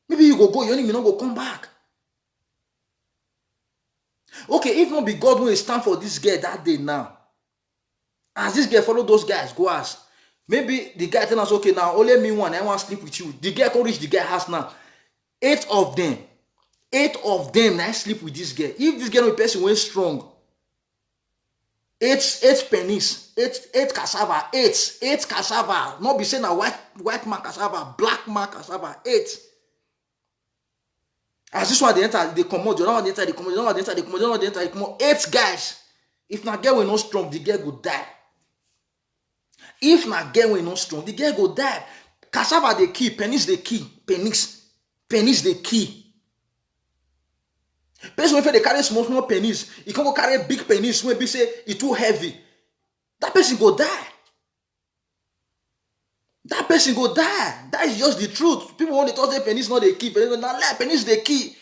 Maybe you go, your enemy not go come back. Okay, if not be God will stand for this girl that day now, as this girl follow those guys, go ask. Maybe the guy tell us, okay, now only me one, I want to sleep with you. The girl can reach the guy house now. 8 of them now sleep with this girl. If this girl no person went strong, 8 pennies, 8 cassava, 8 cassava. Not be saying a white man cassava, black man cassava, 8. As this one they enter, they come out, the other one they enter, they come out, the other one they enter, they come out, the other one they enter, they come out. 8 guys. If na girl will not strong, the girl go die. If na girl will not strong, the girl go die. Cassava the key, pennies the key, pennies the key. Person when they carry small pennies, he can go carry big pennies when be say it too heavy. That person go die. That person go die. That is just the truth. People want to touch their pennies, not the key. Pennies the key.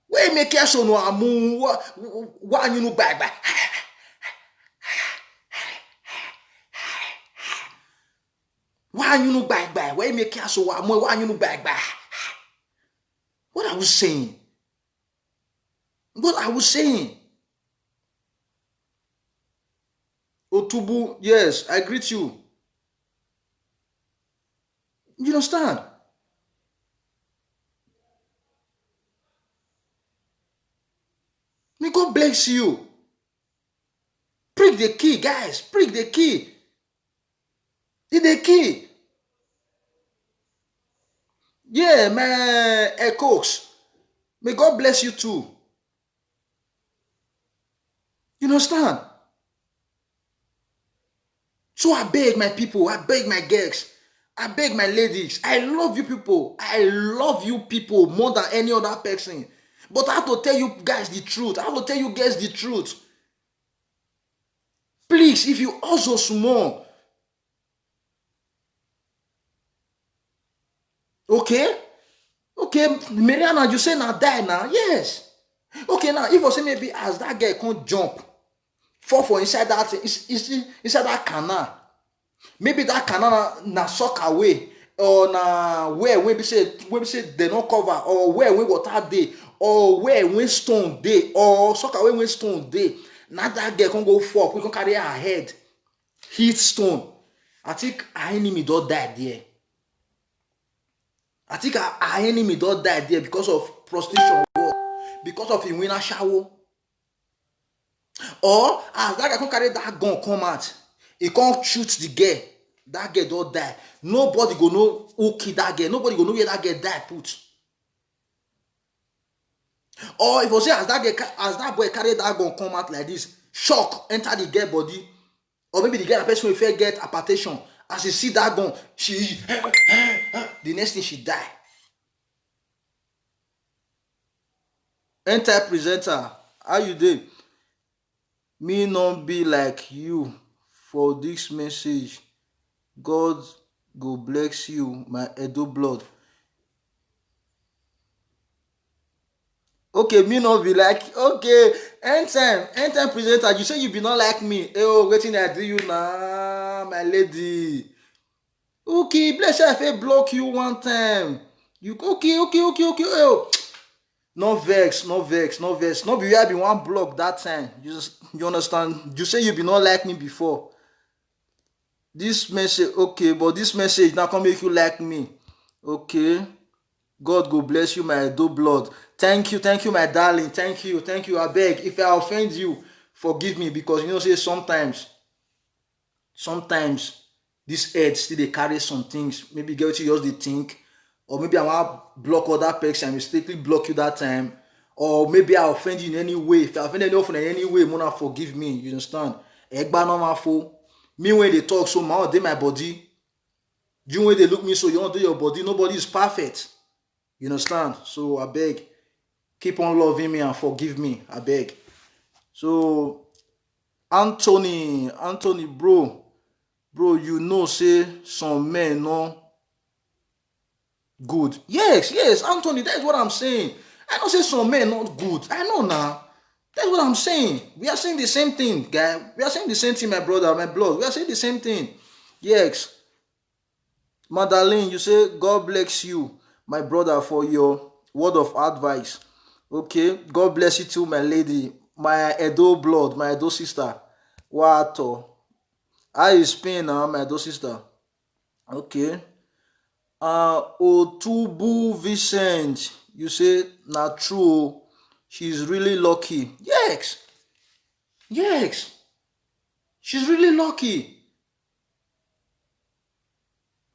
Where make care so no amu? What you know back? Why you know back? Where make care so amu? Why you know back? What I was saying. Otubu, yes, I greet you. You understand? May God bless you. Prick the key, guys. Prick the key. It's the key. Yeah, man, Cox. May God bless you too. You understand? So I beg my people, I beg my girls, I beg my ladies. I love you people. I love you people more than any other person. But I have to tell you guys the truth. I have to tell you guys the truth. Please, if you also small, okay? Okay, Mariana, you say now die now? Yes. Okay, now if I say maybe as that girl can't jump, fall for inside that inside that canal. Maybe that canal na suck away, or na where we say they don't cover, or where we water dey, or where when stone dey, or suck away when stone dey. Now that girl can go fall, we can carry her head, hit stone. I think our enemy don't die there. I think our enemy don't die there because of prostitution work, because of him winner shower. Or as that guy can carry that gun come out, he can't shoot the girl. That girl don't die. Nobody go know who kill that girl. Nobody go know where that girl die put. Or if I say as that boy carry that gun come out like this, shock enter the girl body, or maybe the girl person will first get hypertension. As she see that gun, she the next thing she die. Enter presenter, how you dey? Me not be like you for this message. God go bless you, my Edo blood. Okay, me not be like, okay, anytime presenter, you say you be not like me. Oh, waiting I do you now, my lady. Okay, bless you, if I block you one time. You okay. Oh. No vex. No be where I be one block that time. You understand? You say you be not like me before. This message, okay, but this message now can make you like me. Okay. God go bless you, my Edo blood. Thank you, my darling. Thank you. I beg. If I offend you, forgive me, because you know, say sometimes this head still they carry some things. Maybe get what you just they think. Or maybe I want to block other person and mistakenly block you that time. Or maybe I offend you in any way. If I offend anyone in any way, Mona, forgive me. You understand? Egba no ma fo. Me when they talk so, I do my body. You when they look me so, you don't do your body. Nobody is perfect. You understand? So I beg, keep on loving me and forgive me. I beg. So Anthony, bro, you know, say some men no good. Yes, Anthony, that's what I'm saying. I don't say some men not good. I know now. That's what I'm saying. We are saying the same thing, guy. We are saying the same thing, my brother, my blood. We are saying the same thing. Yes. Madeleine, you say God bless you, my brother, for your word of advice. Okay. God bless you too, my lady. My Edo blood, my Edo sister. What? I is Spain now, my Edo sister. Okay. Otubu Vincent, you say not true. She's really lucky. Yes. She's really lucky.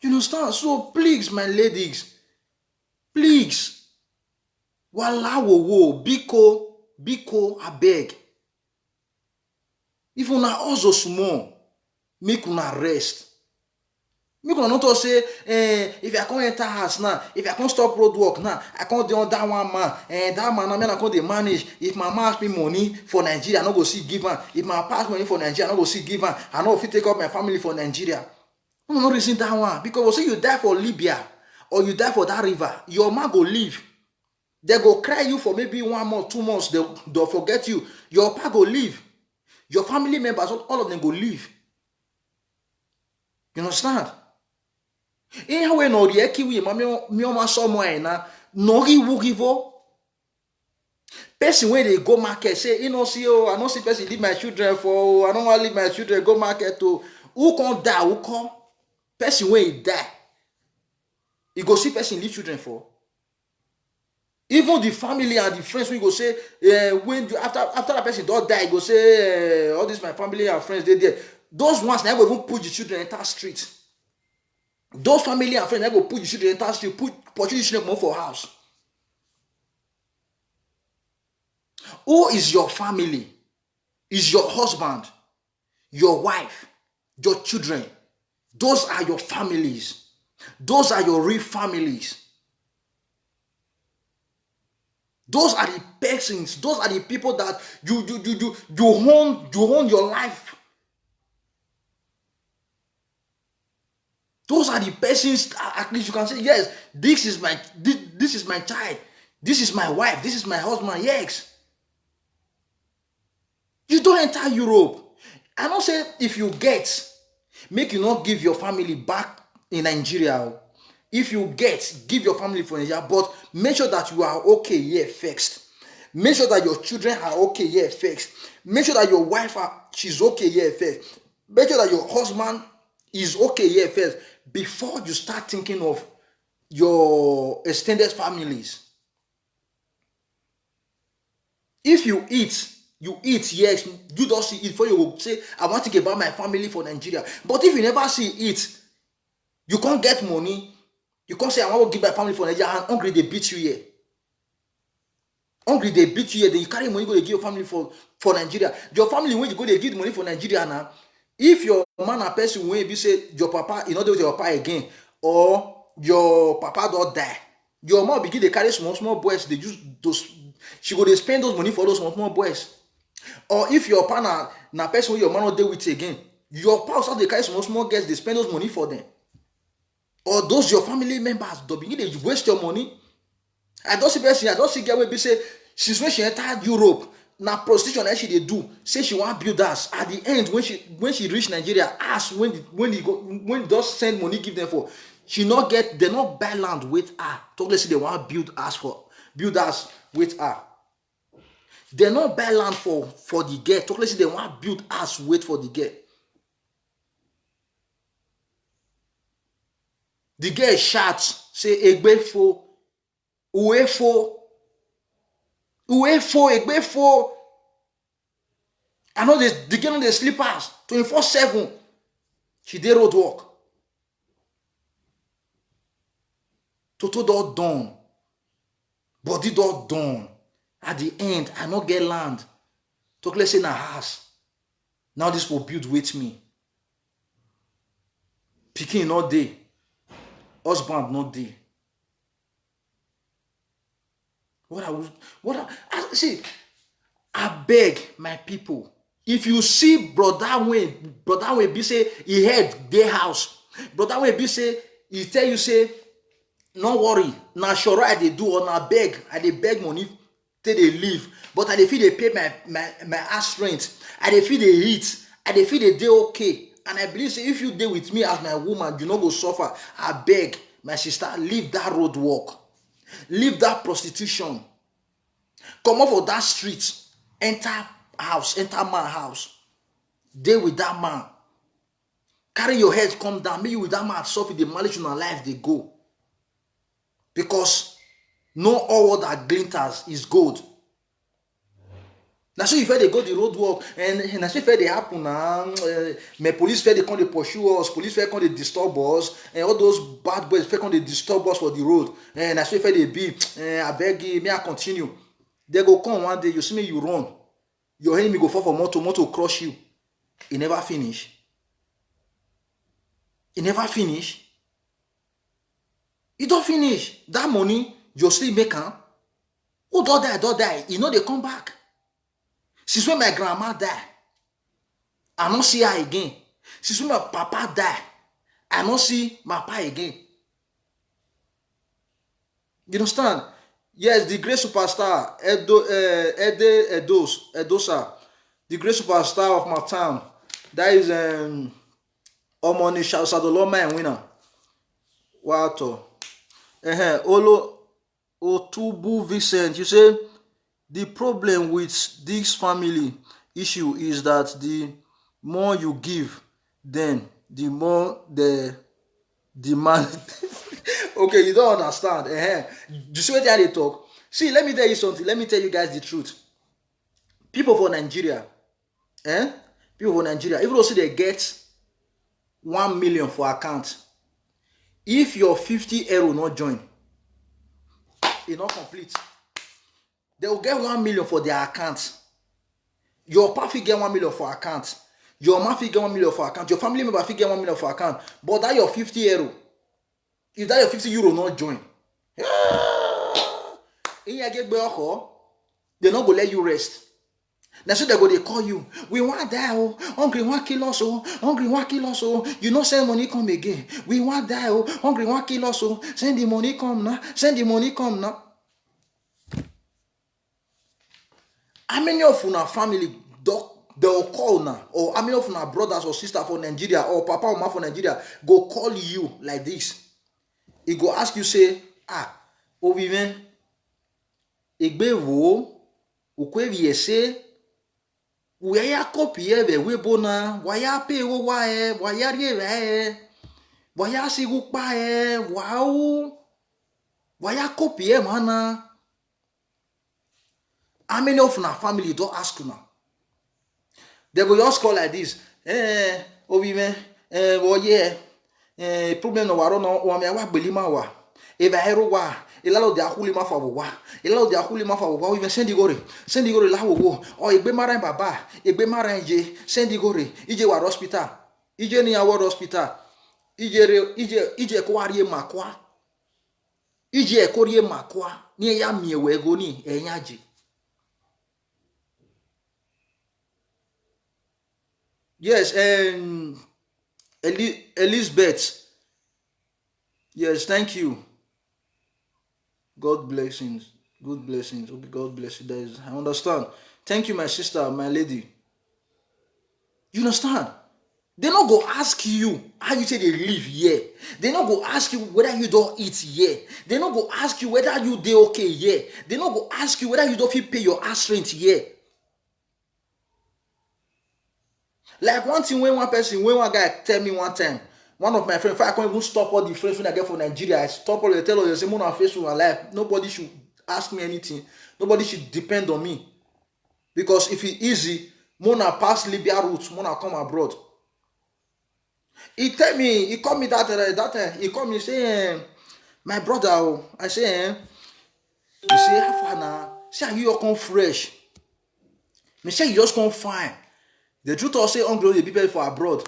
You understand? So please, my ladies, please, wala wo biko, I beg. If una also small, make una rest. Make una not say, if I can't enter house now, if I can't stop road work now, I can't do that one man, that man, I can't manage. If my man ask me money for Nigeria, I no go see give am. If my pass money for Nigeria, I no go see give am. I no fit take up my family for Nigeria. I'm not reason that one, because say you die for Libya or you die for that river, your man go leave. They go cry you for maybe 1 month, 2 months. They'll forget you. Your pa go leave. Your family members, all of them go leave. You understand? Inhawe no rieki wi mi o ma so mo na no ri wugivo. Person when they go market say, you know, see, oh, I don't see person leave my children for, I don't want to leave my children go market to. Who can die? Who can? Person when he die, he go see person leave children for. Even the family and the friends, we go say, when you, after that person don't die, go say, all this my family and friends, they there. Those ones never even put the children in that street. Those family and friends never put the children in that street, put the children more for house. who is your family? Is your husband, your wife, your children. Those are your families. Those are your real families. Those are the persons. Those are the people that you own your life. Those are the persons. At least you can say, yes, this is my child. This is my wife. This is my husband. Yes. You don't enter Europe. I don't say if you get, make you not give your family back in Nigeria. If you get, give your family for Nigeria, but make sure that you are okay here first. Make sure that your children are okay here first. Make sure that your wife she's okay here first. Make sure that your husband is okay here first before you start thinking of your extended families. If you eat, yes. You don't see it before you will say, I want to think about my family for Nigeria. But if you never see it, you can't get money. You can't say, I want to give my family for Nigeria, and hungry, they beat you here. Hungry, they beat you here. Then you carry money, go to give your family for Nigeria. Your family, when you go, they give money for Nigeria now. If your man or person, when you say, your papa, you know, with your papa again, or your papa don't die, your mom begin to carry small boys, they use those, she go, they spend those money for those small boys. Or if your partner, na person your man not deal with again, your spouse, they carry small girls, they spend those money for them. Or those your family members, they begin to waste your money. I don't see girl will be say, she's when she entered Europe, now prostitution that she do, say she want build us. At the end, when she reach Nigeria, ask when does send money give them for, she not get, they not buy land with her. Talk say they want build us with her. They not buy land for the girl. Talk say they want build us wait for the girl. The girl shouts, say Egbefo, Uefo, Egbefo. I know the girl on the slippers 24/7. She did road work. Toto dot done. Body dot done. At the end, I not get land. Talk let's say na house. Now this will build with me. Pikin not day. Husband not there. See, I beg my people. If you see brother when be say he had their house, brother when be say he tell you say, no worry, na sure I dey do or na beg, I dey beg money till they leave, but I dey feel they pay my ass rent, I dey feel they eat, I dey feel they dey okay. And I believe say if you deal with me as my woman, you not go suffer. I beg my sister, leave that road walk, leave that prostitution, come up for that street, enter man house, deal with that man, carry your head, come down, maybe with that man suffer the mileage in our life they go, because no all that glitters is gold. Now so if they go the road walk and na so if they happen now, my police fair they come they pursue us, police fair come they disturb us, and all those bad boys fair come they disturb us for the road, and na so if they be, I beg you, may I continue. They go come one day, you see me, you run, your enemy go fall for motor crush you. It never finish. It never finish. It don't finish. That money you still make am. Who don't die? You know they come back. Since when my grandma died, I don't see her again. Since when my papa died, I don't see my papa again. You understand? Yes, the great superstar, Edosa, the great superstar of my town. That is Omoni Sadoloma and winner. Wato. Olo Otubu Vincent, you say the problem with this family issue is that the more you give, then the more the demand. Okay, you don't understand. You see what they talk? See, let me tell you something. Let me tell you guys the truth. People for Nigeria, people for Nigeria, even though they get 1 million for account, if your 50 euro not join, it not complete. they will get 1 million for their account. Your papa get 1 million for account. Your mom get 1 million for account. Your family member get 1 million for account. But that your 50 euro. If that your 50 euro not join, they not go let you rest. Now so they go, they call you. We want that, oh, hungry 1 kilo so, hungry 1 kilo so. You know, send money come again. We want that, oh, hungry 1 kilo so. Send the money come now. Send the money come now. How many of our family they'll call now? Or how many of our brothers or sisters for Nigeria or papa or mama for Nigeria go call you like this? He go ask you, say, Oviven, Egbe wo, ukwe viese, waya kopie ve webona, waya pe wo wae, waya rieve, waya sigukpae, waya kopie mana. How many of our family don't ask you now? They go just call like this. Oviven, problem no waro no wa me wa belima wa. Eva hero wa. Ilalo de akuli ma fa wa. Ilalo de akuli ma fa wa. We send igore la wo. O egbe mara baba, egbe mara je, send igore. Ije wa hospital. Ije ni award hospital. Ije ko arie makwa. Ije ko rie makwa. Ni ya miewe ego ni enyaje. Yes, Elizabeth. Yes, thank you. God blessings. Good blessings. Okay, God bless you. I understand. Thank you, my sister, my lady. You understand? They not go ask you how you say they live here. They not go ask you whether you don't eat here. They not go ask you whether you dey okay here. They not go ask you whether you don't feel pay your house rent here. Like one thing when one guy tell me one time, one of my friends, if I can't even stop all the friends when I get from Nigeria, I stop all the tell us, say, "Mona face my life. Nobody should ask me anything. Nobody should depend on me. Because if it's easy, Mona pass Libya route, Mona come abroad." He called me that time. He called me, say, "My brother," I say, "You say, how far now? Say, you come fresh. Me say, you just come fine. The truth also say, hungry the people for abroad.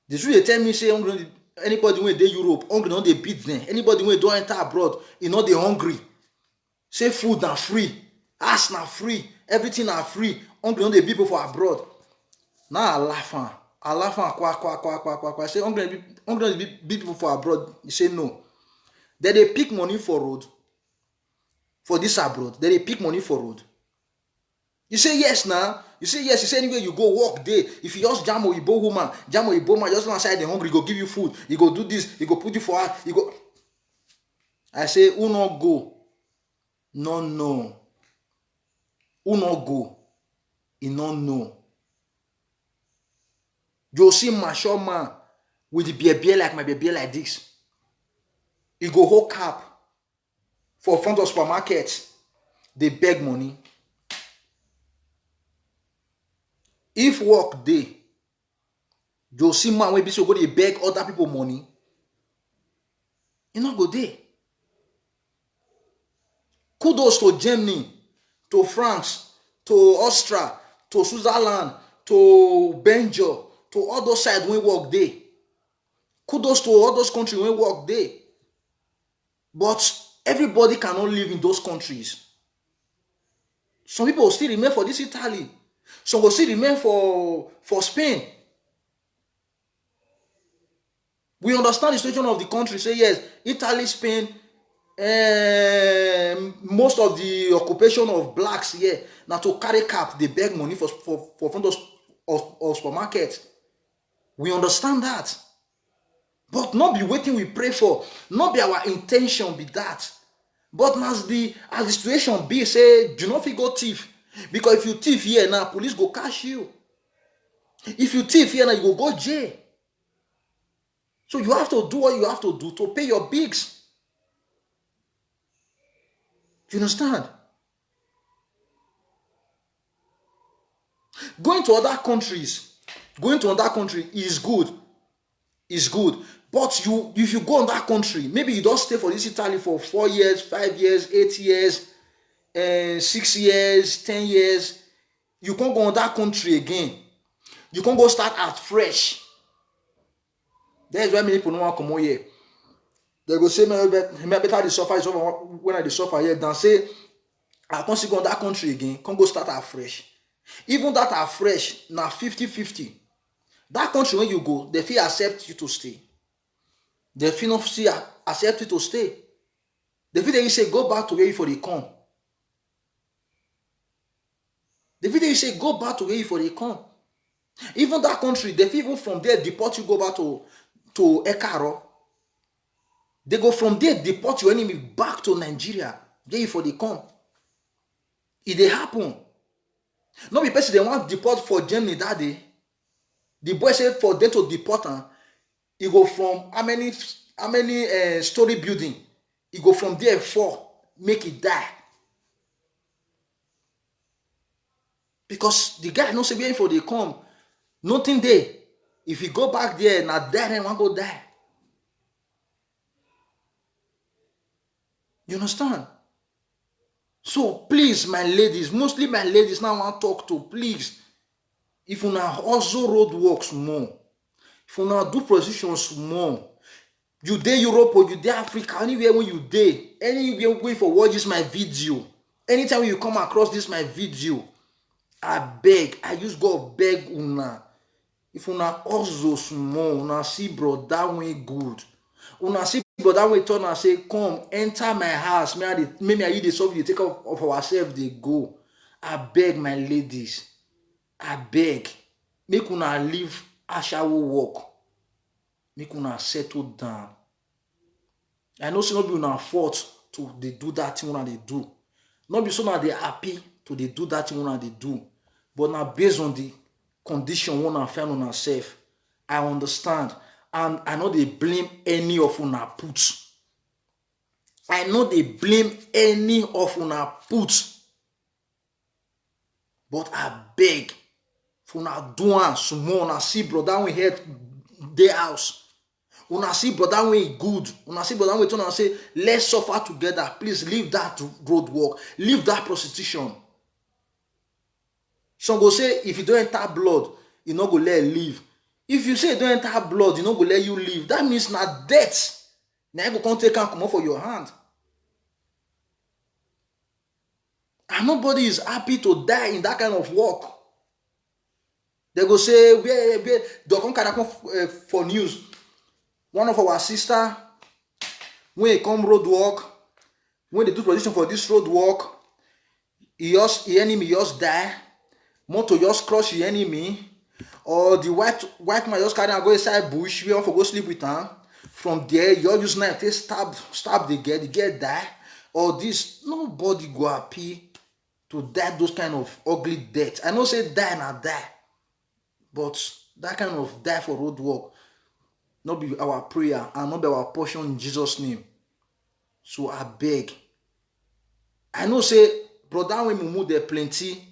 The truth they tell me, say, hungry anybody when they Europe, hungry not they beat them. Anybody when don't enter abroad, you know they hungry. Say food na free, ass na free, everything na free. Hungry not the people for abroad. Now I laugh kwa. Say hungry the people for abroad. You say no. Then they pick money for road. For this abroad, then they pick money for road. You say yes now. You say yes. You say anywhere you go walk there. If you just jam or Igbo woman, just outside the hungry, he go give you food. He go do this. He go put you for out. He go. I say, who not go? No. Who not go? He not know. You see my short man with the beer like my beer like this. He go hold cap for front of supermarket. They beg money. If work day, you see man when be so go they beg other people money, you not go there. Kudos to Germany, to France, to Austria, to Switzerland, to Belgium, to all those sides when work there. Kudos to all those countries when work there. But everybody cannot live in those countries. Some people still remain for this Italy. Some will still remain for Spain. We understand the situation of the country. Say yes, Italy, Spain, most of the occupation of blacks here now to carry cap, they beg money for front of supermarket. We understand that, but not be waiting we pray for. Not be our intention be that. But as the situation be, say do not go thief. Because if you thief here now, police go catch you. If you thief here now, you go jail. So you have to do what you have to do to pay your bills. You understand? Going to other countries is good. It's good. But if you go in that country, maybe you don't stay for this Italy for 4 years, 5 years, 8 years. 6 years, 10 years, you can't go on that country again. You can't go start at fresh. That's why many people don't want to come over here. They go say, "Me better the suffer when I the suffer here." Than say, "I can't go on that country again. Can't go start at fresh." Even that at fresh, now 50-50. That country when you go, they feel accept you to stay. They feel not see accept you to stay. They feel that you say go back to where you for the come. They feel that you say go back to where you for the come. Even that country, they feel even from there deport you go back to Ekaro. They go from there deport your enemy back to Nigeria. Where you for the come. It they happen. Not be person they want deport for Germany that day. The boy said for them to deport him, he go from how many story building? He go from there 4, make it die. Because the guy no say where for they come. Nothing there. If you go back there, now die, then one go die. You understand? So please, my ladies, mostly my ladies now want to talk to, please. If you now also road works more, if you now do positions more, you dey Europe or you dey Africa, anywhere when you dey, anywhere going for watch this my video, anytime you come across this my video, I beg, I use God beg una. If una also small, una see brother way good, una see brother way turn and say, come enter my house, maybe I the solve you take off of ourselves they go. I beg my ladies. I beg, make una leave ashawo work. Make una settle down. I know some of you una fault to they do that thing when they do. Not be so now they happy to they do that thing when they do. But now based on the condition when I find on herself, I understand. And I know they blame any of una put. I know they blame any of una put. But I beg. For una do one small, una see brother we head their house. Una see brother we good. Una see brother we turn and say, let's suffer together. Please leave that road work. Leave that prostitution. Some go say, if you don't enter blood, you not go let leave. If you say you don't enter blood, you not go let you leave. That means not death. Now you can't take and come off for your hand. And nobody is happy to die in that kind of work. They go say, where they come for news. One of our sister, when he come road work, when they do position for this road work, the enemy just die, motor just crush the enemy, or the white man just carry and go inside bush, we want to go sleep with him. From there, you use knife, they stab the girl die, or this, nobody go happy to die those kind of ugly death. I know say die na die. But that kind of die for road work, not be our prayer and not be our portion in Jesus' name. So I beg. I know say brother when we move there plenty,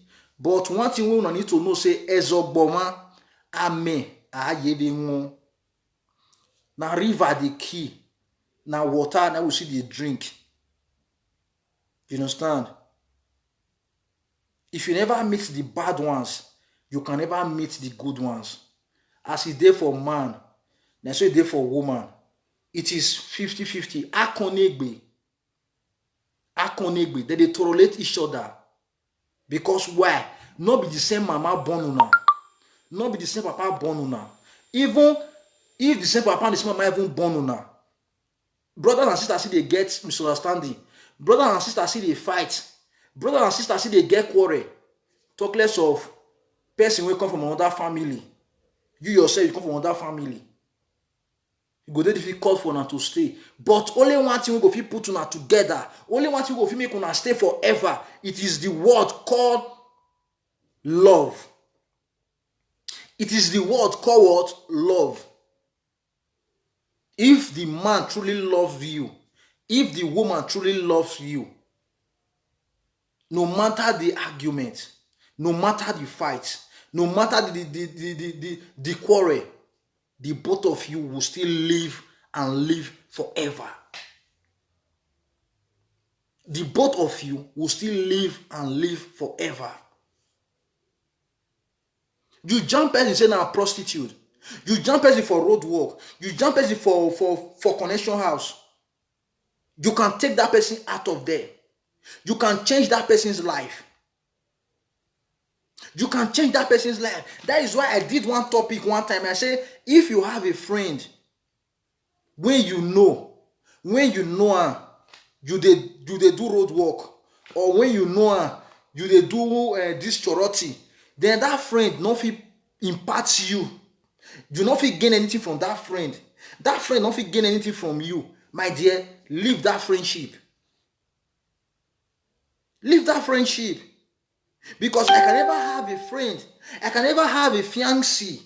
but one thing we need to know say ezogboma ame ayebinwo. Na river the key, na water na we see the drink. You understand? If you never mix the bad ones, you can never meet the good ones. As it's there for man, and so it's there for woman. It is 50-50. Akonegbe. They tolerate each other. Because why? Not be the same mama born una. Not be the same papa born una. Even if the same papa and the same mama even born una. Brothers and sisters see they get misunderstanding. Brothers and sisters see they fight. Brothers and sisters see they get quarrel. Talk less of person will come from another family. You yourself, you come from another family. You go there difficult for una to stay. But only one thing we go fit put una together. Only one thing we go fit make una stay forever. It is the word called love. It is the word called what? Love. If the man truly loves you, if the woman truly loves you, no matter the argument, no matter the fight, no matter the quarrel, the both of you will still live and live forever. the both of you will still live and live forever. You jump person say na prostitute. You jump person for road work. You jump person for connection house. You can take that person out of there. You can change that person's life. You can change that person's life. That is why I did one topic one time. I say, if you have a friend, when you know her, you dey do road work, or when you know her, you dey do this charity, then that friend no fit impact you. You no fit gain anything from that friend. That friend no fit gain anything from you. My dear, leave that friendship. Leave that friendship. Because I can never have a friend. I can never have a fiancé.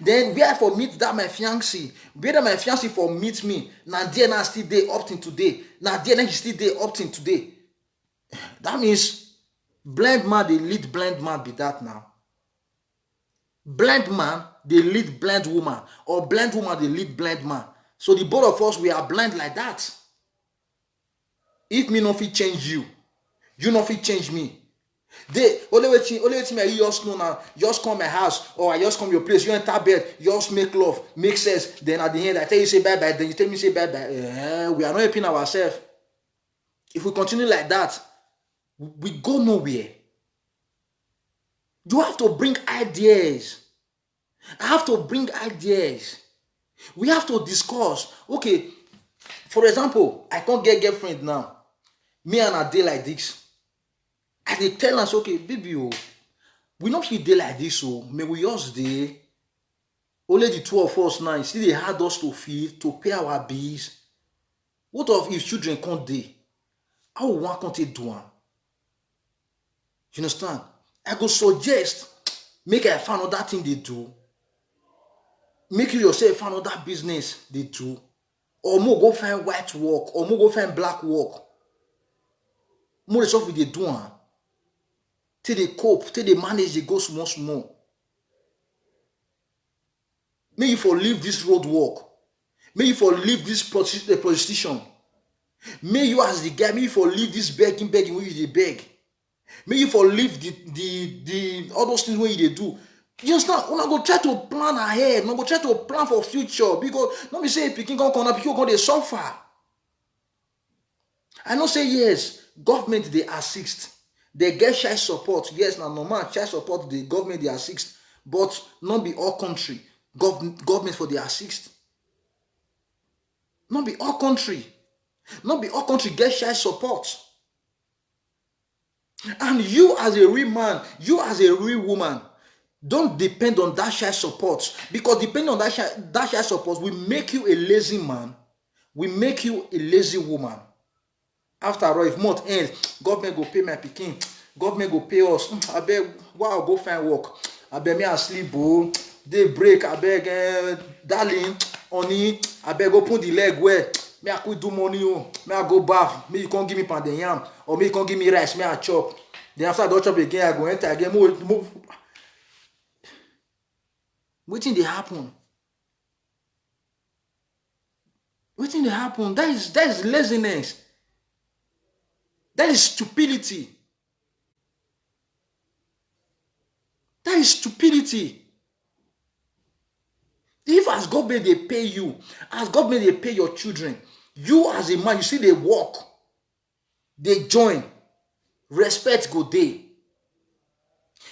Then where I for meet that my fiancé, where that my fiancé for meet me, now there now still dey up till today. Now there now still dey up till today. That means blind man they lead blind man be that now. Blind man they lead blind woman, or blind woman they lead blind man. So the both of us we are blind like that. If me no fit change you, you no fit change me. They only waiting me you just know now, just come my house or I just come your place, you enter bed, you just make love, make sense. Then at the end I tell you say bye bye, then you tell me say bye bye. We are not helping ourselves. If we continue like that, we go nowhere. You have to bring ideas. I have to bring ideas. We have to discuss. Okay, for example, I can't get girlfriend now. Me and a day like this. I dey tell us, okay, baby, we not fit dey like this, may we just dey. Only the two of us now, still they had us to feed, to pay our bills. What of if children can't dey? How one can't they do am? You understand? I go suggest, make I find another thing they do. Make you yourself find another business they do. Or more go find white work, or more go find black work. More stuff they do am. Till they cope, till they manage, they go small. May you for leave this road work. May you for leave this prostitution. May you as the guy, may you for leave this begging where you dey beg. May you for leave the all those things where you dey do. You understand? Una go try to plan ahead. Una go try to plan for future. Because not be say pikin come corner, pikin go dey suffer. I know say yes, government they assist. They get child support. Yes, now normal child support, the government they assist. But not be all country. Government for the assist. Not be all country. Not be all country get child support. And you as a real man, you as a real woman, don't depend on that child support. Because depending on that child support will make you a lazy man. Will make you a lazy woman. After all, if month ends, government go pay my pikin. Government go pay us. I beg, wow, go find work. I beg me asleep, bro. They break. I beg, darling, honey. I beg, open the leg where. Me I could do money. Me I go bath. Me you can't give me pounded yam. Or me you can't give me rice. Me I chop. Then after I don't chop again, I go enter again. Move. Wetin dey happen? Wetin dey happen? That is laziness. That is stupidity. That is stupidity. If as government they pay you, as government they pay your children, you as a man, you see they work, they join, respect go dey.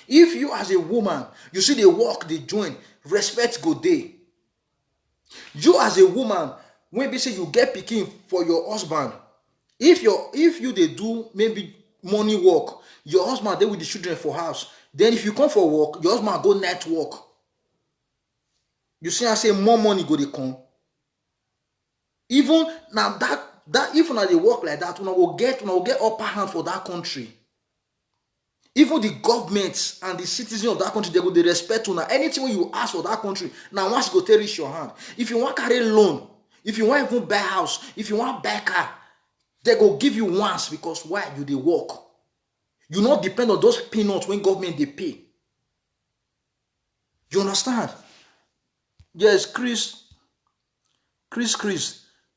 If you as a woman, you see they work, they join, respect go dey. You as a woman, when we say you get pikin for your husband, if you they do maybe money work, your husband they with the children for house. Then if you come for work, your husband go night work. You see I say more money go dey come. Even now that if una dey work like that, una will get upper hand for that country. Even the governments and the citizens of that country, they go dey respect una. Anything when you ask for that country, now once you go take reach your hand. If you want carry loan, if you want even buy house, if you want buy car, they go give you once because why you dey work. You not depend on those peanuts when government they pay. You understand? Yes, Chris,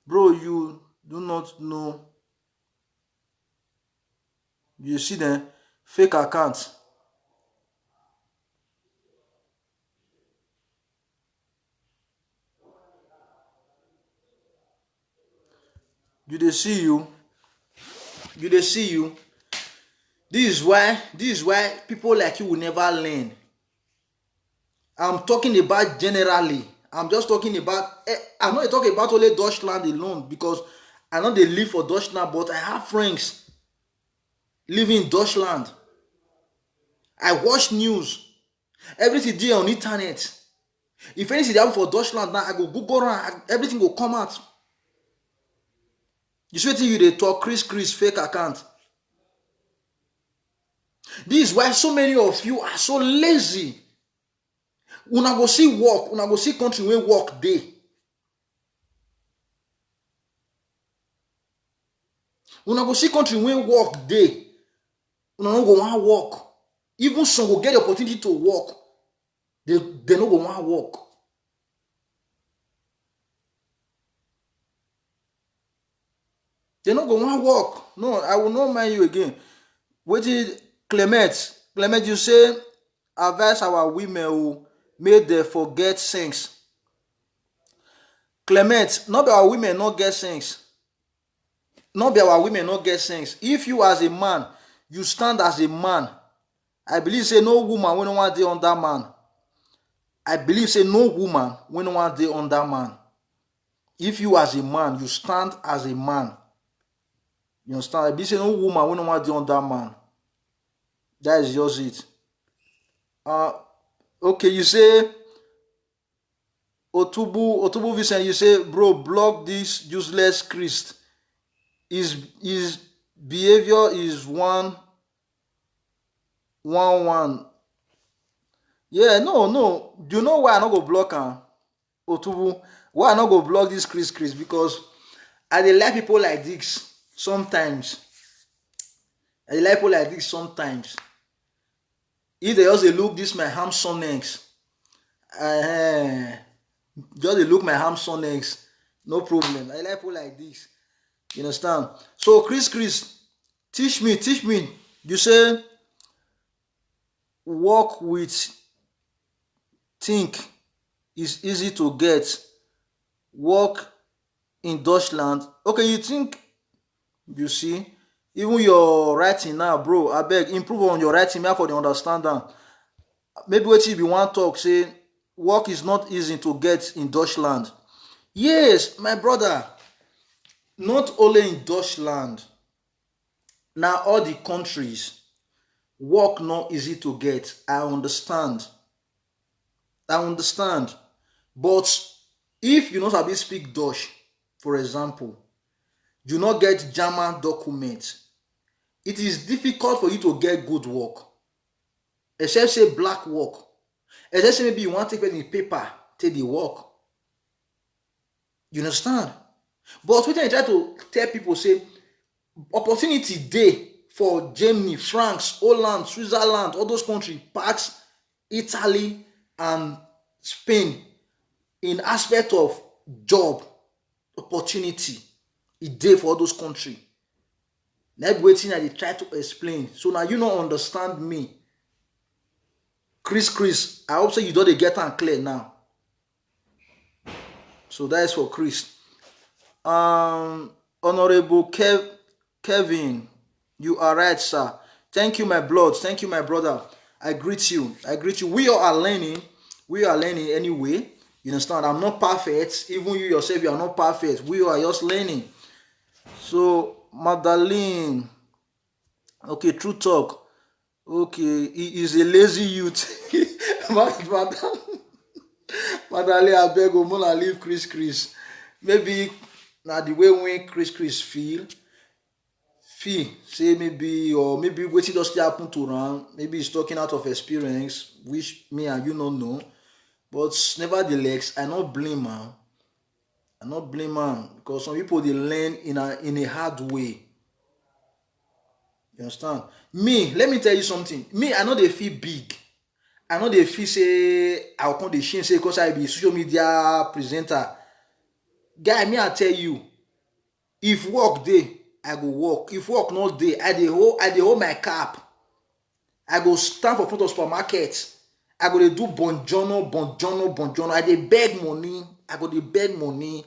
bro, you do not know You see them fake accounts. Do they see you? Do they see you? This is why people like you will never learn. I'm talking about generally. I'm just talking about, I'm not talking about only Deutschland alone, because I know they live for Deutschland, but I have friends living in Deutschland. I watch news everything day on internet. If anything happen for Deutschland now, I go Google around, everything will come out. You see what you they talk Chris fake account. This is why so many of you are so lazy. Una go see work, una go see country where work day. Una go see country where work day. Una no go want work. Even some go get the opportunity to work. They no go want work. They no go want work. No, I will not mind you again. What did Clement, you say advise our women who made them forget things. Clement, not be our women not get things. Not be our women not get things. If you as a man, you stand as a man, I believe say no woman when no one day on that man. I believe say no woman when no one day on that man. If you as a man, you stand as a man. You understand? I believe say no woman when no one day on that man. That is just it. Okay, you say Otubu Vincent, you say, bro, block this useless Christ. His behavior is one. Yeah, no. Do you know why I not go block him? Otubu, why I not go block this Chris? Because I dey like people like this sometimes. If they just look this my Hamson next, just they look my Hamson next, no problem. I like people like this. You understand? So Chris, teach me. You say work with think is easy to get. Work in Deutschland. Okay, you think, you see, even your writing now, bro, I beg, improve on your writing for the understanding. Maybe what you be want talk, say, work is not easy to get in Deutschland. Yes, my brother, not only in Deutschland, now all the countries, work not easy to get. I understand. But if you not sabi speak Dutch, for example, you not get German documents, it is difficult for you to get good work. Except say black work. Except say maybe you want to take the paper, take the work. You understand? But when I try to tell people, say, opportunity day for Germany, France, Holland, Switzerland, all those countries, Pax, Italy, and Spain, in aspect of job opportunity, it day for all those countries. Now waiting, I try to explain. So now you don't understand me. Chris, I hope so you don't get and clear now. So that is for Chris. Honorable Kevin, you are right, sir. Thank you, my blood. Thank you, my brother. I greet you. We all are learning. Anyway. You understand? I'm not perfect. Even you yourself, you are not perfect. We are just learning. So, Madeline. Okay, true talk. Okay, he is a lazy youth. Madeline, I beg you, Mona leave Chris. Maybe now the way when Chris feel, say maybe, or maybe what it just happen to run. Maybe he's talking out of experience, which me and you don't know. But nevertheless, I not blame him. Because some people they learn in a hard way. You understand? Me, let me tell you something. Me, I know they feel big. I know they feel say I'll come the shame say because I be social media presenter. Guy, me I tell you, if work day, I go walk. If work not dey, I dey hold my cap. I go stand for front of supermarket. I go dey do bonjono. I dey beg money. I go dey beg money.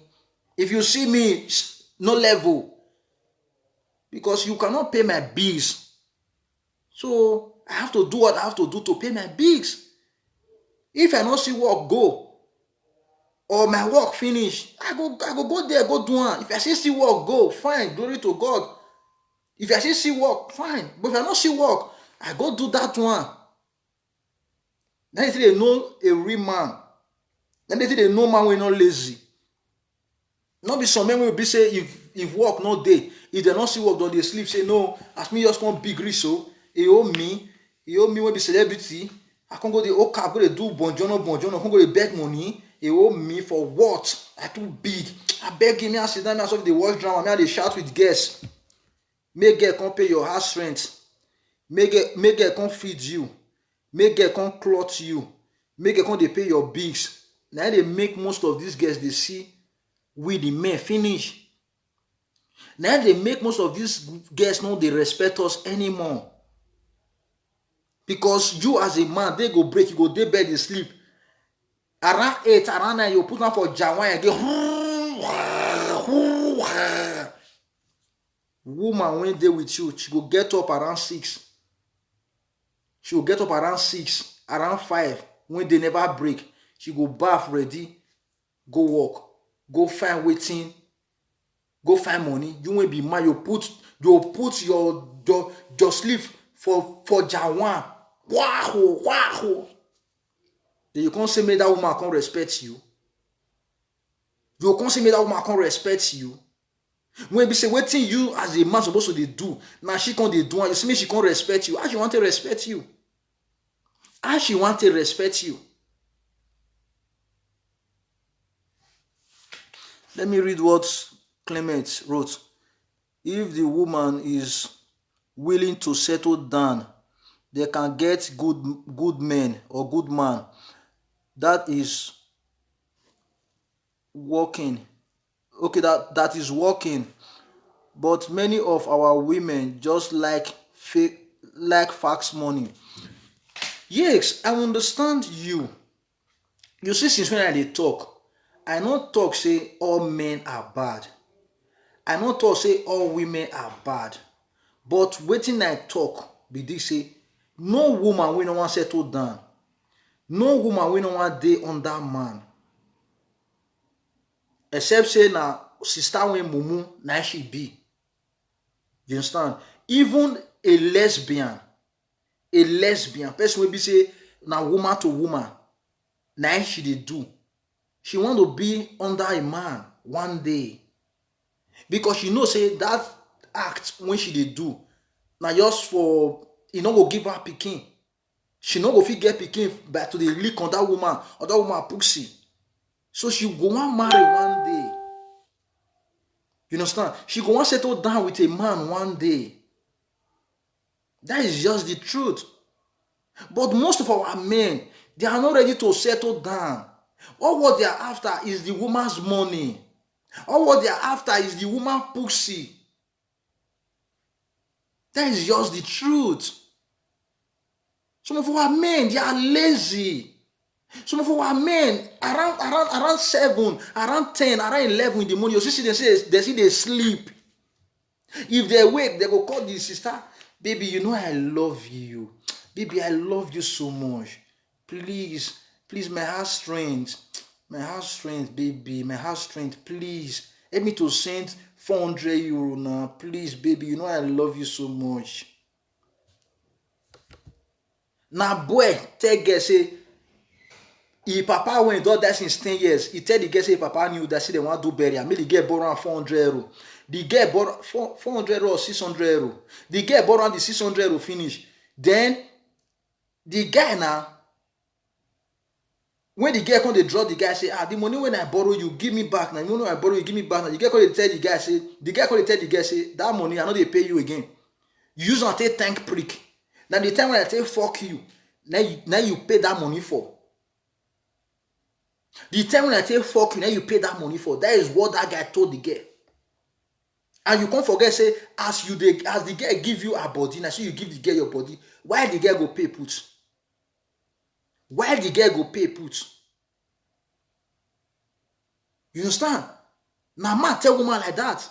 If you see me, no level. Because you cannot pay my bills. So I have to do what I have to do to pay my bills. If I not see work go, or my work finish, I go go there, go do one. If I see work go, fine, glory to God. If I see work, fine. But if I not see work, I go do that one. Then they know a real man. Then they know man we not lazy. Not be some men will be say if work not day, if they not see work, don't they sleep? Say no, as me just come big rich so he owe me when be celebrity. I can't go the okay, I go to do bonjono. I can't go to beg money. He owe me for what? I too big. I beg him, I sit down, I saw the watch drama, I they shout with guests. Make girl come pay your house rent. Make girl come feed you. Make girl come clothe you. Make girl come they pay your bills. Now they make most of these girls they see we the men finish. Now they make most of these girls know they respect us anymore. Because you as a man, they go break, you go day bed, you sleep. Around 8, around 9, you put on for Jawan again. Woman when they with you, she go get up around 6. She will get up around 6, around 5, when they never break. She go bath ready, go work, go find waiting, go find money. You won't be mad. You put your sleep for Jawan. Wow. Then you can't say me that woman can't respect you. You can't say me that woman can't respect you. When we say waiting you as a man supposed to do, now she can't do and you see me she can't respect you. How she want to respect you? How she want to respect you? Let me read what Clement wrote. If the woman is willing to settle down, they can get good men or good man that is working. Okay, that is working. But many of our women just like fast money. Yes, I understand you. You see, since when I talk, I not talk say all men are bad. I not talk say all women are bad. But waiting I talk be this say no woman will no want settle down. No woman will no want day on that man. Except say na sister when mumu na she be. You understand? Even a lesbian person will be say na woman to woman na she dey do. She want to be under a man one day. Because she know say that act when she dey do na just for e no go give her pikin. She no go fit get pikin by to dey lick on that woman pussy. So she go want marry one day. You understand? She go want settle down with a man one day. That is just the truth. But most of our men, they are not ready to settle down. All what they are after is the woman's money. All what they are after is the woman's pussy. That is just the truth. Some of our men, they are lazy. Some of our men, around 7, around 10, around 11 in the morning, you see they sleep. If they wake, they go call the sister, baby, you know I love you. Baby, I love you so much. Please, my heart strength, baby, my heart strength, please. Help me to send 400 euro now. Please, baby, you know I love you so much. Now, boy, tell girl say, if papa when he don die since 10 years, he tell the girl say papa knew that say they want to do burial. Make the girl borrow 400 euro. The girl borrow 400 euro or 600 euro. The girl borrow the 600 euro finish. Then the guy now, when the girl come they draw the guy say, the money when I borrow you, give me back. Now the money I borrow you, give me back. Now the girl come they tell the guy say, that money I know they pay you again. You use and take tank prick. Now the time when I say fuck you, now you pay that money for. The time when I say fuck you, now you pay that money for. That is what that guy told the girl. And you can't forget, say, as the girl give you her body, now so you give the girl your body, why the girl go pay put? Why the girl go pay put? You understand? Now man tell woman like that.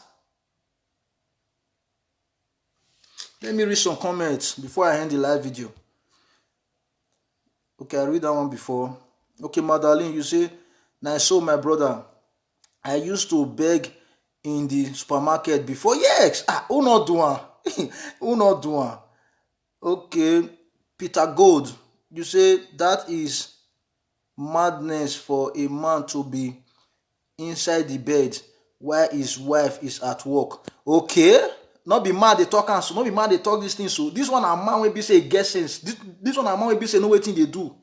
Let me read some comments before I end the live video. Okay, I read that one before. Okay, Madeline, you say, now so my brother, I used to beg in the supermarket before. Yes, who not doing? Who not doing? Okay, Peter Gold, you say that is madness for a man to be inside the bed while his wife is at work. Okay, not be mad they talk and so, not be mad they talk these things. So this one a man will be say get sense. This one a man will be say no wetin they do.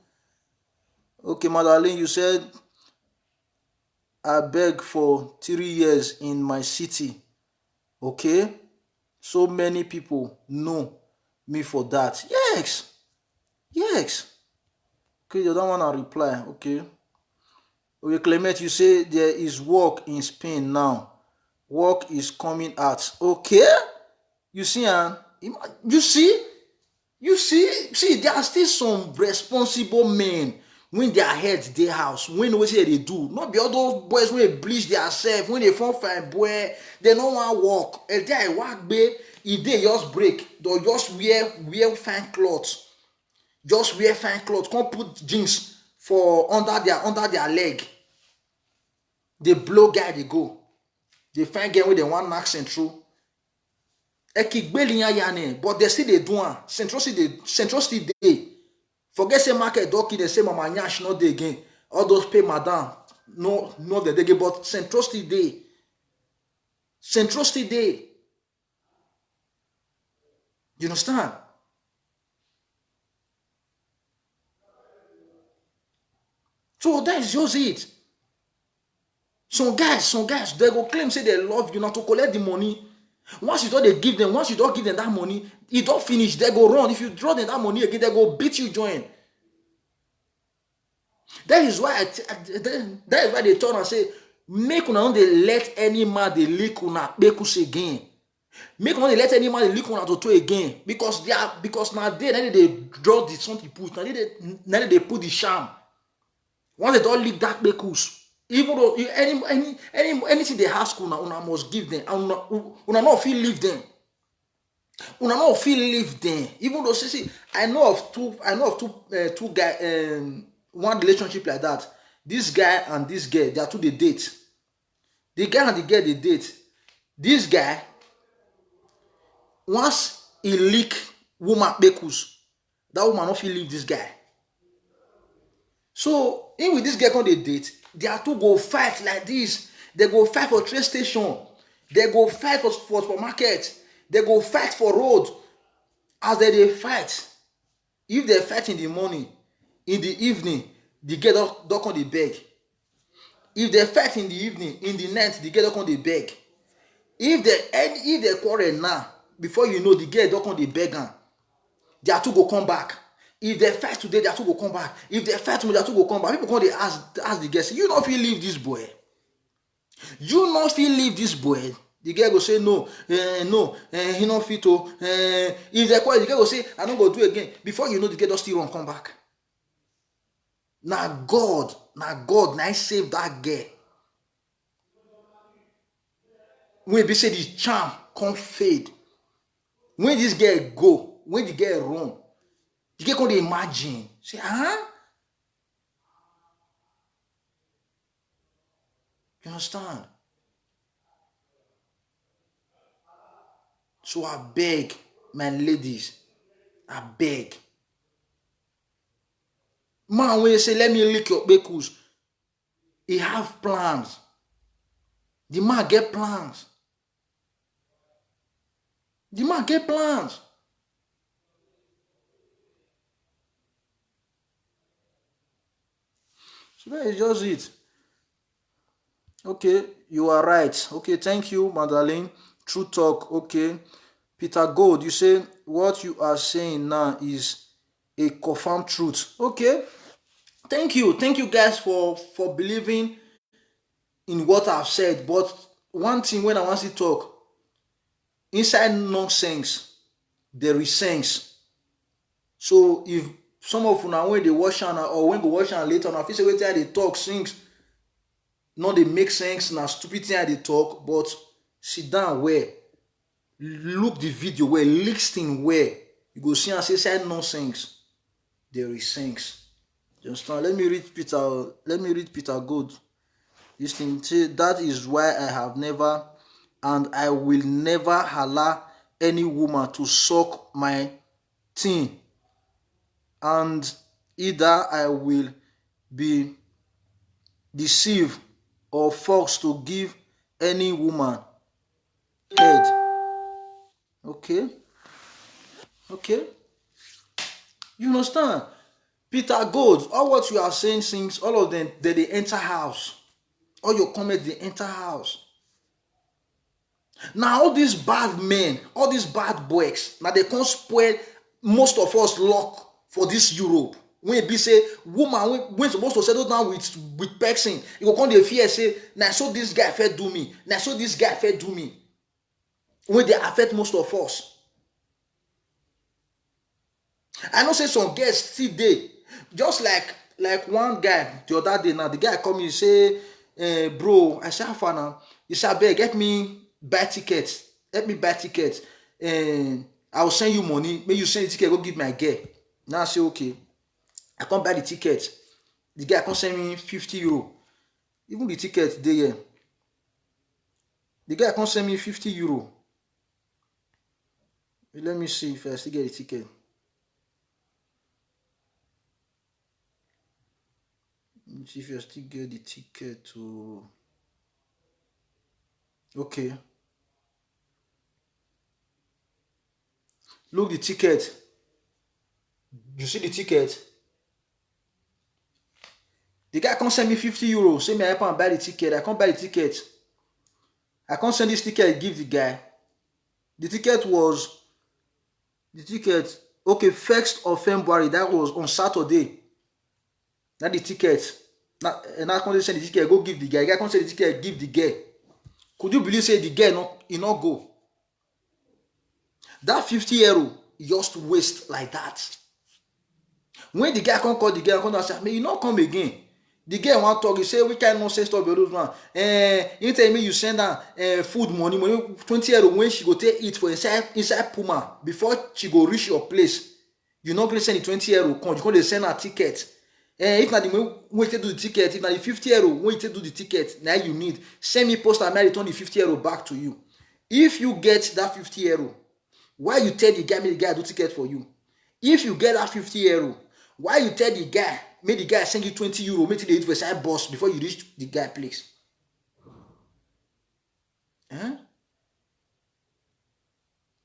Okay, Madeline, you said I beg for 3 years in my city. Okay, so many people know me for that. Yes, yes. Okay, you don't want to reply. Okay. Okay, Clement, you say there is work in Spain now. Work is coming out. Okay, you see, you see, there are still some responsible men when their heads dey house, when what they do. Not be all those boys when they bleach themselves, when they form fine boy, they no want work. If they work, if they just break, they just wear fine clothes. Just wear fine clothes. Can't put jeans for under their leg. They blow guy, they go. They find girl with the one knock central. But they still they do one. Central still they. Forget say market donkey, they say mama nyash not they again. All those pay madam. No they again, but Central still they. Central still they. You understand? So that is just it. Some guys, they go claim say they love you now to collect the money. Once you don't give them that money, it don't finish. They go run. If you draw them that money again, they go beat you join. That is why that is why they turn and say, make una not they let any man they lick una bekus again. Make una let any man they lick una to again because now they draw the something put. Now they put the sham. Once they don't lick that bekus. Even though anything they ask una must give them, and una not feel leave them. Una not feel leave them. Even though see, I know of two guys, one relationship like that. This guy and this girl, they are two they date. The guy and the girl they date. This guy, once he lick woman bekus, that woman not feel leave this guy. So in with this girl when they date. They are two go fight like this. They go fight for train station. They go fight for supermarket. They go fight for road. As they fight, if they fight in the morning, in the evening, the girl don't come they beg. If they fight in the evening, in the night, the girl don't come they beg. If they quarrel now, before you know, the girl don't come they beg. They are two go come back. If they fight today, they are two go come back. If they fight tomorrow, they are two go come back. People come they ask the girl, say, you not feel leave this boy. You not feel leave this boy. The girl go say no, he not fit to. If they call, the girl go say, I don't go do it again. Before you know, the girl just still run come back. Now God, now save that girl. When they say the charm can't fade. When this girl go, when the girl run, the girl can't imagine. Say, You understand? So I beg, my ladies, I beg. Man, when you say, let me lick your bekus, he have plans. The man get plans. The man get plans. So that is just it. Okay, you are right. Okay, thank you, Madeline. True talk. Okay. Peter Gold, you say what you are saying now is a confirmed truth. Okay. Thank you. Thank you guys for believing in what I've said. But one thing when I want to talk, inside nonsense there is sense. So if some of una when they watch am or when go watch am later, una feel say wetin I dey talk things no dey make sense, na stupid thing I dey talk, but sit down well, look the video well, listen well, you go see am say inside nonsense there is sense. You understand? Let me read Peter Gold. This thing say, that is why I have never and I will never allow any woman to suck my thing, and either I will be deceived or forced to give any woman head. Okay? You understand? Peter Gold, all what you are saying things, all of them, they enter house. All your comments, they enter house. Now all these bad men, all these bad boys, now they can't spoil most of us luck for this Europe. When it be say woman when supposed to settle down with person, you go come dey fear say, now so this guy fit do me, now so this guy fit do me. When they affect most of us. I know say some girls still dey. Just like one guy the other day now, the guy come me say, bro, I say how far now? He said, abeg, help me buy tickets. Help me buy tickets. I will send you money. May you send the ticket, go give my girl. Now I say, okay. I can't buy the ticket. The guy can't send me 50 euro. Even the ticket there. The guy can't send me 50 euro. Let me see if I still get the ticket. Let me see if I still get the ticket to... Okay. Look the ticket. You see the ticket? The guy can't send me 50 euros. Say me I help him buy the ticket. I can't buy the ticket. I can't send this ticket, give the guy. The ticket, okay, 1st of February. That was on Saturday. Now the ticket. Now I can't send the ticket, go give the guy. The guy can't send the ticket, give the guy. Could you believe say the guy not go? That 50 euro just waste like that. When the guy can't call the guy, I can't say, man, you not come again. The guy want talk, he say, we can't nonsense talk about those man. You tell me you send her food money 20 euro when she go take it for inside Puma before she go reach your place. You not going to send the 20 euro, you can't send her ticket. If not the way to do the ticket, if not the 50 euro when you do the ticket, now you need, send me post and I return the 50 euro back to you. If you get that 50 euro, why you tell the guy, make the guy do ticket for you? If you get that 50 euro, why you tell the guy, make the guy send you 20 euro, make the for side boss before you reach the guy place?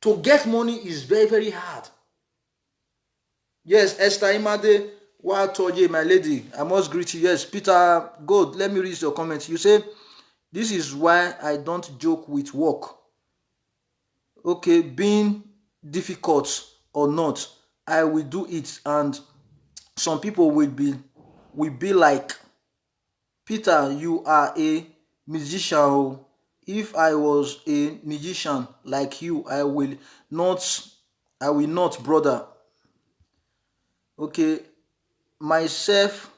To get money is very, very hard. Yes, Esther Imade, what I told you, my lady, I must greet you. Yes, Peter Gold, let me read your comment. You say, this is why I don't joke with work. Okay, being difficult or not, I will do it, and some people will be like, Peter, you are a musician. If I was a musician like you, I will not, brother. Okay, myself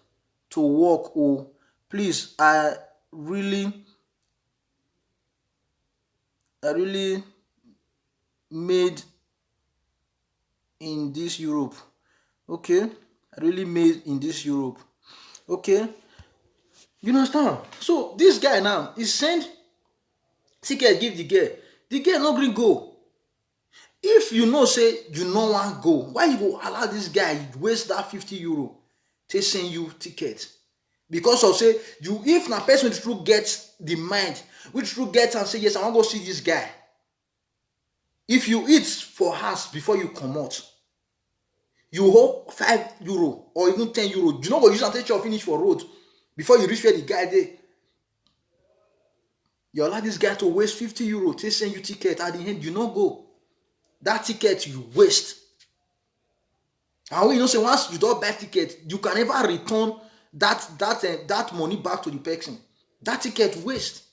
to work. Oh, please, I really made in this Europe. Okay, I really made in this Europe. Okay, you understand? So this guy now, he send ticket, give the girl no gree go. If you know say you no want go, why you go allow this guy waste that 50 euro to send you ticket? Because of say you, if na person which true get the mind, which true get and say yes, I want to go see this guy. If you eat for house before you come out, you hold 5 euro or even 10 euro. You not go use and take your finish for road before you reach where the guy there. You allow this guy to waste 50 euro to send you ticket. At the end, you not go. That ticket you waste. And when you know say once you don't buy ticket, you can never return that money back to the person. That ticket waste.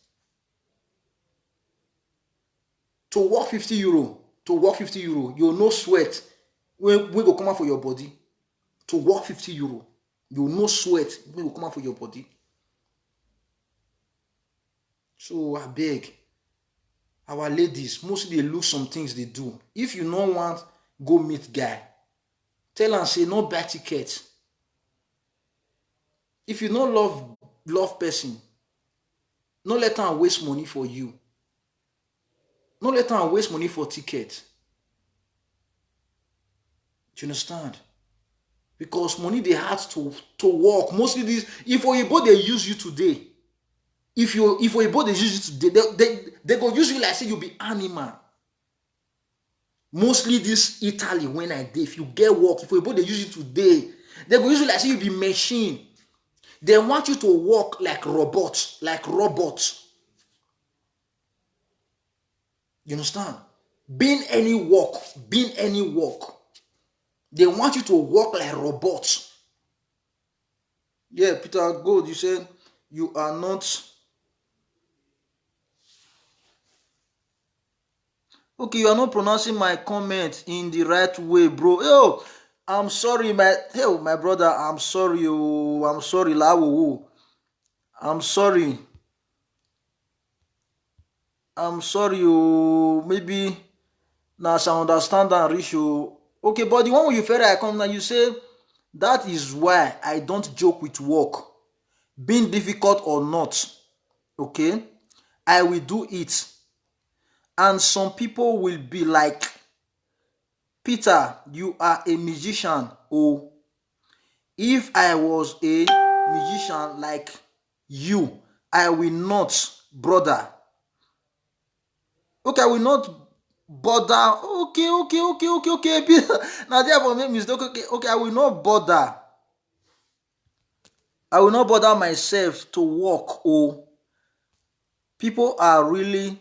to work 50 euro, you no sweat when go come out for your body. To work 50 euro, you no sweat when go come out for your body. So I beg, our ladies, mostly they look some things they do. If you no want go meet guy, tell am say no buy ticket. If you no love person, no let am waste money for you. No let am waste money for ticket. Do you understand? Because money they hard to work. Mostly this, if Oyibo they use you today, if Oyibo they use you today, they go use you like say you be animal. Mostly this Italy when I did, if you get work, if Oyibo they use you today, they go use you like say you be machine. They want you to work like robots, You understand? Being any work. They want you to work like robots. Yeah, Peter Gold, you said you are not. Okay, you are not pronouncing my comment in the right way, bro. Yo, I'm sorry, my brother. I'm sorry, I'm sorry, Lawo. I'm sorry. Maybe now I understand and reach you. Okay, but the one when you feel I come now, you say that is why I don't joke with work, being difficult or not. Okay, I will do it, and some people will be like, Peter, you are a musician. Oh, if I was a musician like you, I will not, brother. Okay, I will not bother. Okay. Now therefore make mistake. Okay, I will not bother. I will not bother myself to work. Oh, people are really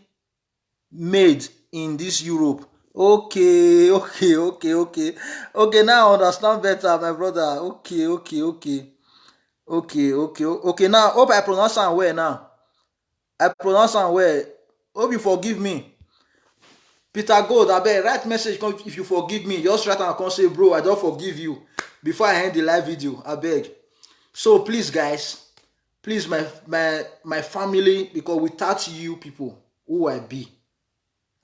made in this Europe. Okay. Now I understand better, my brother. Okay. Now hope I pronounce am well now. Hope you forgive me. Peter Gold, abeg write message if you forgive me. Just write and come say, bro, I don't forgive you before I end the live video. Abeg. So please, guys, please, my family, because without you people, who I be,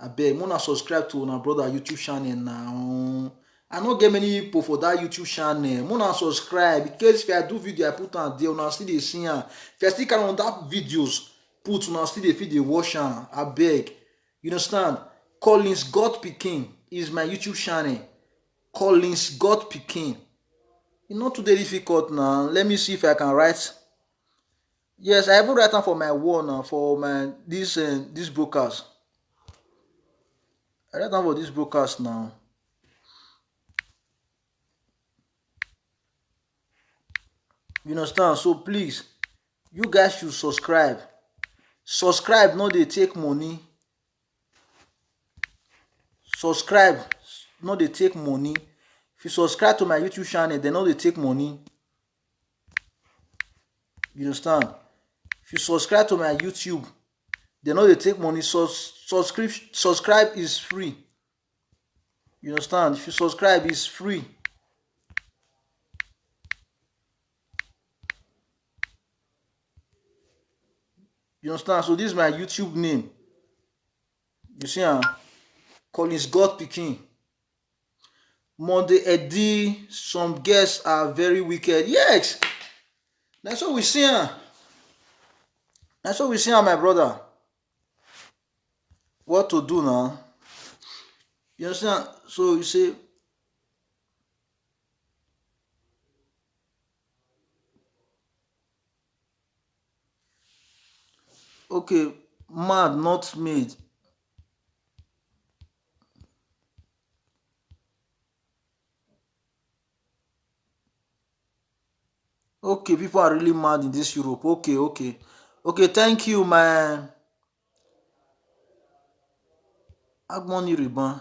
abeg, wanna subscribe to my brother YouTube channel now. I don't get many people for that YouTube channel. Wanna subscribe, because if I do video, I put on there, una still dey see am. If I still carry on that videos, put una still dey fit dey watch am. Abeg, you understand? Collins God Pikin is my YouTube channel. Collins God Pikin. It's not too difficult now. Let me see if I can write. Yes, I even write down for my wall now for my this broadcast. I write down for this broadcast now. You understand? So please, you guys should subscribe. Subscribe, no dey take money. Subscribe, no dey take money. If you subscribe to my YouTube channel, they no dey take money. You understand? If you subscribe to my YouTube, they no dey take money. Subscribe is free. You understand? If you subscribe, it's free. You understand? So this is my YouTube name. You see, Collins God Pikin. Monday Eddie, some guests are very wicked. Yes, that's what we see. That's what we see, my brother. What to do now? You understand? So you say, okay, mad, not made. Okay, people are really mad in this Europe. Okay. Thank you, my Agmoni Riban.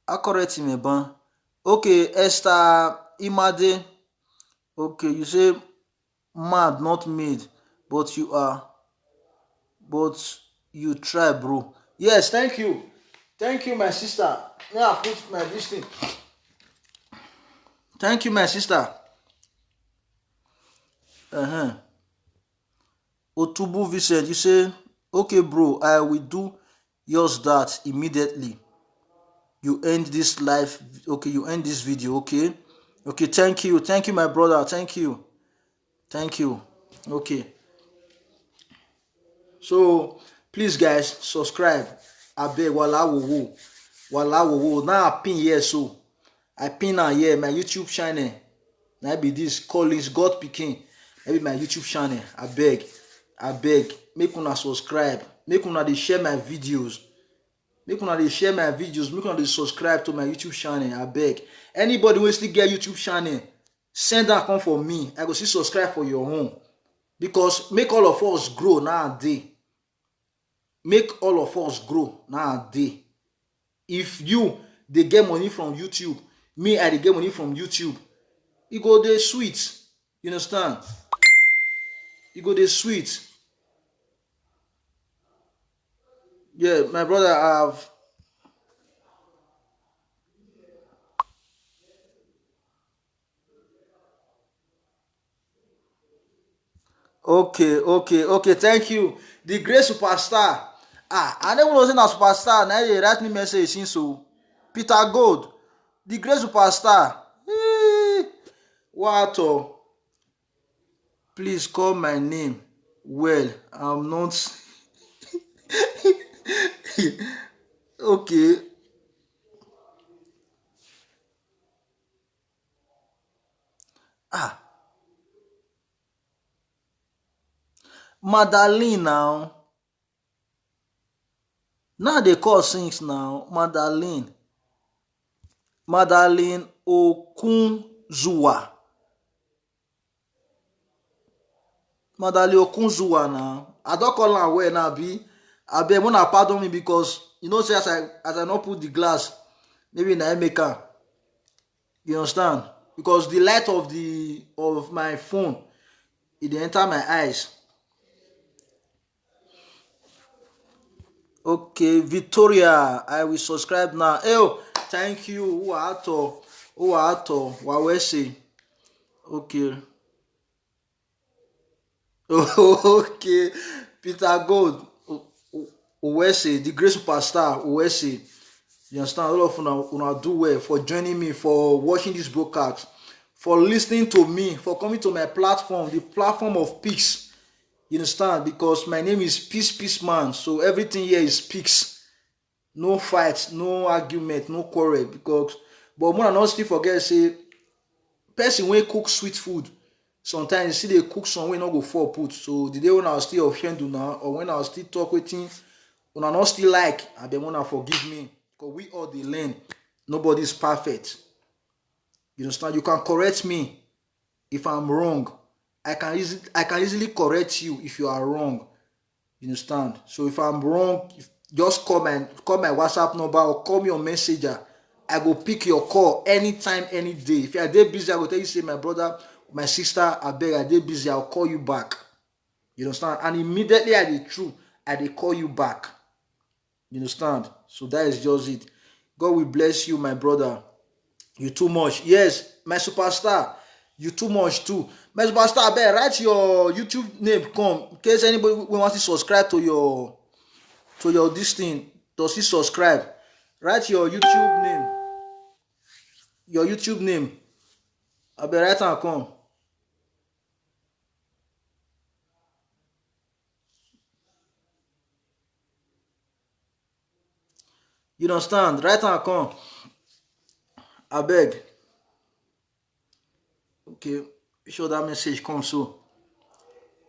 Akoreti Meban. Okay, Esther Imade. Okay, you say mad, not made, but you You try, bro. Yes, thank you. Thank you, my sister. Now I put my this thing. Thank you, my sister. Otubu Vincent, you say, okay, bro, I will do yours that immediately. You end this live. Okay, you end this video. Okay. Okay, thank you. Thank you, my brother. Thank you. Thank you. Okay. So, please, guys, subscribe. I beg, wala wo. Now I pin here, so I pin on here my YouTube channel. Now be this Collins God Pikin. Maybe my YouTube channel. I beg. Make una subscribe. Make una dey share my videos. Make una dey share my videos. Make una dey subscribe to my YouTube channel. I beg. Anybody who still get YouTube channel, send that come for me. I go see subscribe for your own. Because make all of us grow nowadays. Make all of us grow nowadays. If you dey get money from YouTube, me I dey get money from YouTube, e go dey sweet. You understand? E go dey sweet. Yeah, my brother, I have. Okay. Thank you. The great superstar. I never know saying a superstar. Now they write me message since so. Peter Gold, the great superstar. What? Please call my name. Well, I'm not. Okay. Madeline now. Now they call things now. Madeline Okunzuwa. Madeline Okunzuwa now. I don't call her well now, be. I beg wanna pardon me because you know, say as I not put the glass, maybe na make her. You understand? Because the light of my phone, it enter my eyes. Okay, Victoria, I will subscribe now. Oh, thank you. Who Wawese. Okay. Okay. Peter Gold. Uwese, the great superstar. Uwese. You understand? All of una do well for joining me, for watching this broadcast, for listening to me, for coming to my platform, the platform of peace. You understand? Because my name is Peace Man. So everything here is peace. No fight, no argument, no quarrel. But more than still forget, say, person when cook sweet food, sometimes you see they cook some way not go for put. So the day when I was still offend now, or when I was still talk with him, when I not still like, I then wanna forgive me. Because we all they learn. Nobody is perfect. You understand? You can correct me if I'm wrong. I can easily correct you if you are wrong. You understand? So if I'm wrong, just call my WhatsApp number or call me on Messenger. I go pick your call anytime, any day. If you are there busy, I will tell you, say, my brother, my sister, I beg, I dey busy, I'll call you back. You understand? And immediately I dey through, I dey call you back. You understand? So that is just it. God will bless you, my brother. You too much. Yes, my superstar. You too much too. My superstar, better write your YouTube name come. In case anybody wants to subscribe to your this thing, does he subscribe? Write your YouTube name. Your YouTube name. I better write and come. You understand? Write and come. I beg. Okay, sure that message comes so.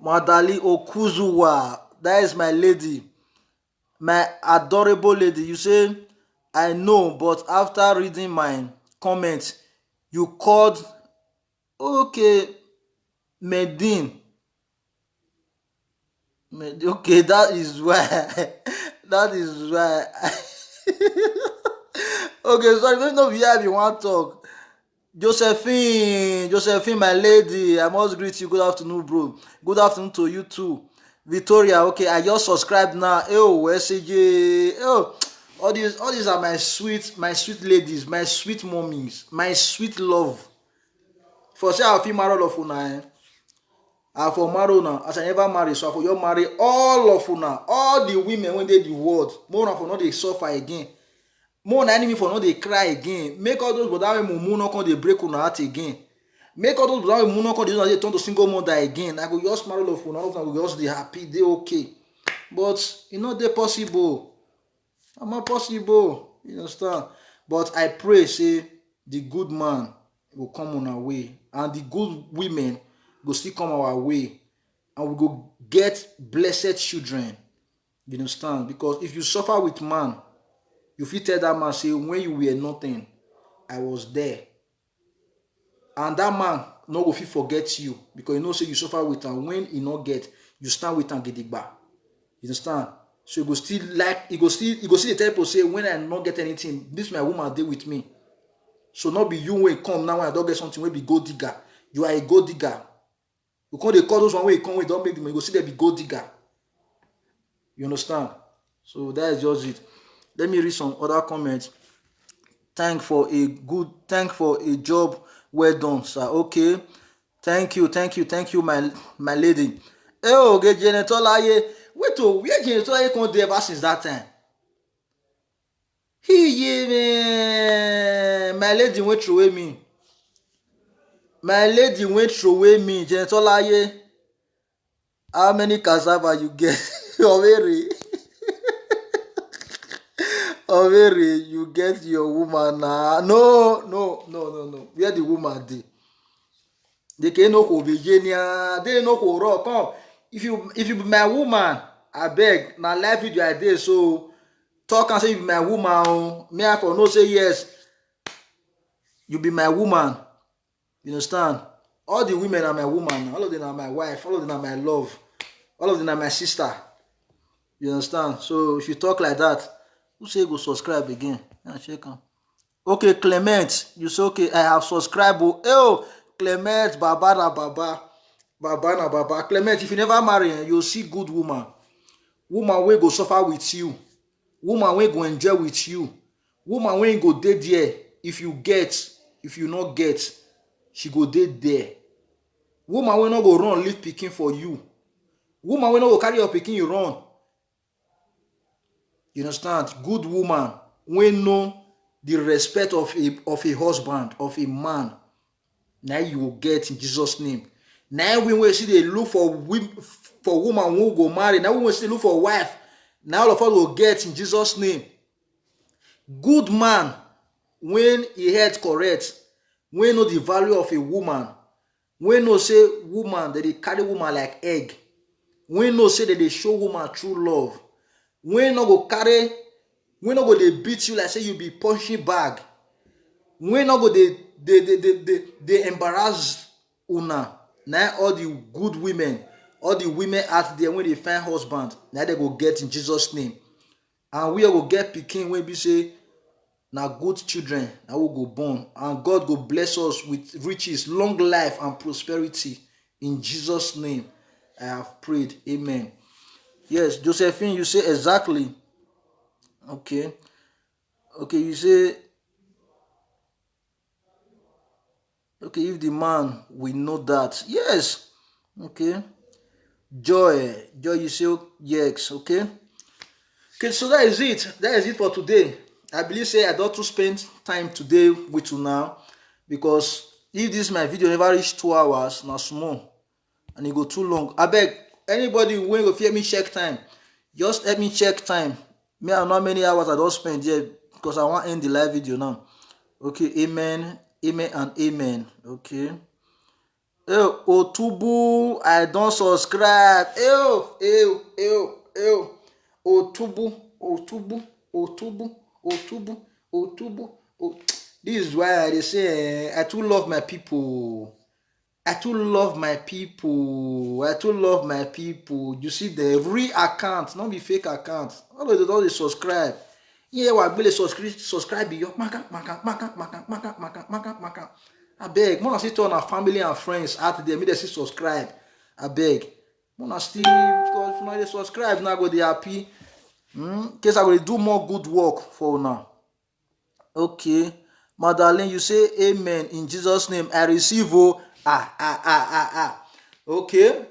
Madali Okuzuwa, that is my lady, my adorable lady. You say, I know, but after reading my comment, you called, okay, Medine. Okay, that is why. That is why. Okay, sorry, don't know if you want to talk. Josephine, my lady, I must greet you. Good afternoon, bro. Good afternoon to you too. Victoria, okay, I just subscribed now. Oh, SJ. Oh, all these are my sweet ladies, my sweet mommies, my sweet love. For say I feel married of una. I for marry una as I never marry, so I for you marry all of una, all the women when they the world. More for not they suffer again. More na enemy for not they cry again. Make all those brother when mumu no come they break una heart again. Make all those brother when mumu no come they turn to single mother again. I go just marry all of una, all of them go just they happy, they okay. But you know they possible. I'm not possible. You understand? But I pray say the good man will come on our way, and the good women will still come our way, and we go get blessed children. You understand? Because if you suffer with man, you fit tell that man say when you were nothing, I was there, and that man no go fit forget you because you know say you suffer with him. When he not get, you stand with him gidigba. You understand? So you go still like you go still the tell people say when I not get anything, this my woman dey with me. So not be you when come now when I don't get something wey be gold digger. You are a gold digger. You can't dey call those one wey come wey don't make them. You go see them be gold digger. You understand? So that is just it. Let me read some other comments. Thank for a job well done, sir. Okay. Thank you, my lady. Oh, get Genetolaye. Wait to where Genetolaye come there ever since that time. My lady went through me. My lady went through me. Genetolaye. How many cassava you get? Overi. Overi, you get your woman now. No. Where the woman dey? They can no go Virginia. They no go rock. Come. If you be my woman, I beg. Na live video I dey so talk and say you be my woman. Oh. Me I for no say yes. You be my woman. You understand? All the women are my woman. All of them are my wife. All of them are my love. All of them are my sister. You understand? So if you talk like that, who say go subscribe again? Check on. Okay, Clement, you say okay. I have subscribed. Oh, Clement, Baba na Baba. Clement, if you never marry, you'll see good woman. Woman wey go suffer with you. Woman wey go enjoy with you. Woman wey go dey there. If you not get, she go dey there. Woman wey not go run leave pikin for you. Woman wey not go carry your pikin you run. You understand? Good woman wey know the respect of a husband, of a man. Now you will get in Jesus' name. Now when we see they look for woman who go marry. Now when we see they look for wife. Now all of us will get in Jesus' name. Good man when he head correct, when know the value of a woman, when know say woman that they carry woman like egg, when know say that they show woman true love, when no go carry, when no go they beat you like say you be punching bag, when no go they embarrass una. Now all the good women, all the women out there when they find husband, now they go get in Jesus' name, and we will get pikin when we say now good children now we go born, and God go bless us with riches, long life and prosperity in Jesus' name. I have prayed. Amen. Yes, Josephine, you say exactly. Okay, you say okay if the man we know that. Yes. Okay. Joy, you say yes. Okay, so that is it for today. I believe say I don't to spend time today with you now, because if this my video never reach 2 hours, now small and it go too long. I beg anybody when go fear me check time, just help me check time. Me I know how many hours I don't spend here, because I want to end the live video now. Okay, amen and amen. Okay. Otubu, I don't subscribe. Otubu. This is why they say I too love my people. I too love my people. You see the real account, not the fake account. All of they subscribe. Yeah, we really subscribe. Yo, maka. I beg. More than say to our family and friends out there, me they see subscribe. I beg. Una still, because if una dey subscribe, now go dey happy. In case I go dey do more good work for una. Okay, Madeleine, you say amen in Jesus' name. I receive. Oh, Okay.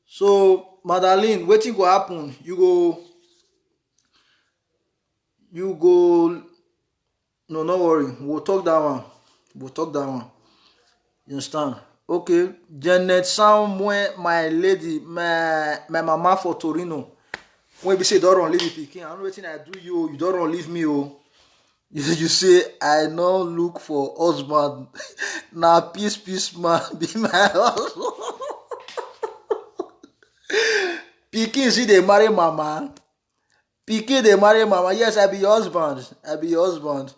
So, Madeleine, wetin go happen? You go. No, no worry. We'll talk that one. You understand? Okay, Janet Samuel, my lady, my mama for Torino. When we say don't run leave me pikin, I don't know wetin I do you. You don't run leave me. Oh, you say I no look for husband. Na peace man be my husband. Pikin see dey marry mama. Yes, I be your husband.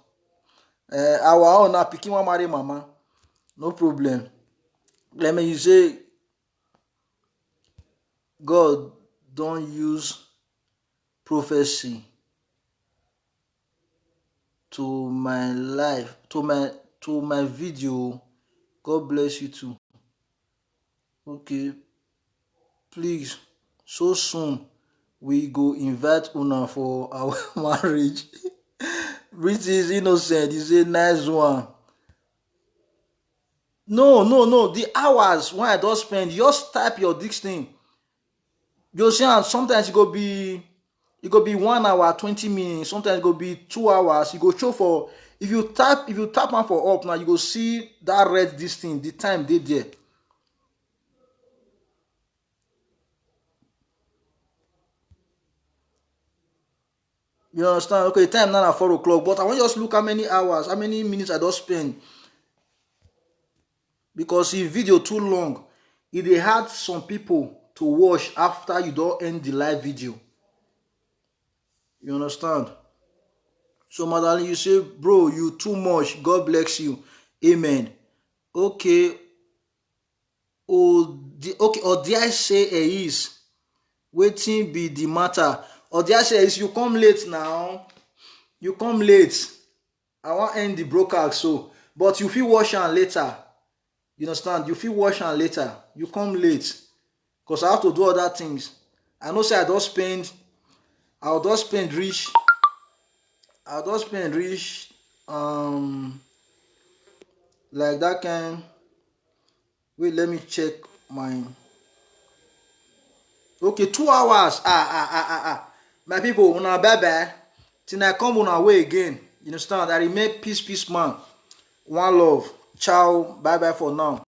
Our own na pikin wan marry mama. No problem. Let me you say God don use prophecy to my life, to my video. God bless you too. Okay, please, so soon we go invite una for our marriage. British innocent, you say nice one. No. The hours when I don't spend, just type your this thing. You see, and sometimes it go be 1 hour 20 minutes. Sometimes it go be 2 hours. You go show for if you tap one for up now, you go see that red this thing. The time they there. You understand? Okay, time now at 4 o'clock. But I want you just look how many hours, how many minutes I don't spend. Because if video too long, it dey hard some people to watch after you don't end the live video. You understand? So, Madeleine, you say, bro, you too much. God bless you. Amen. Okay. Or did I say is waiting be the matter? Or did I say is you come late now? You come late. I want end the broadcast so, but you feel watch am later. You understand? You feel watch am later. You come late because I have to do other things. I know say I'll just spend reach like that kind. Wait, let me check my. Okay, 2 hours. My people, una bye bye. Till I come on our way again. You understand? I remain peace man. One love. Ciao. Bye bye for now.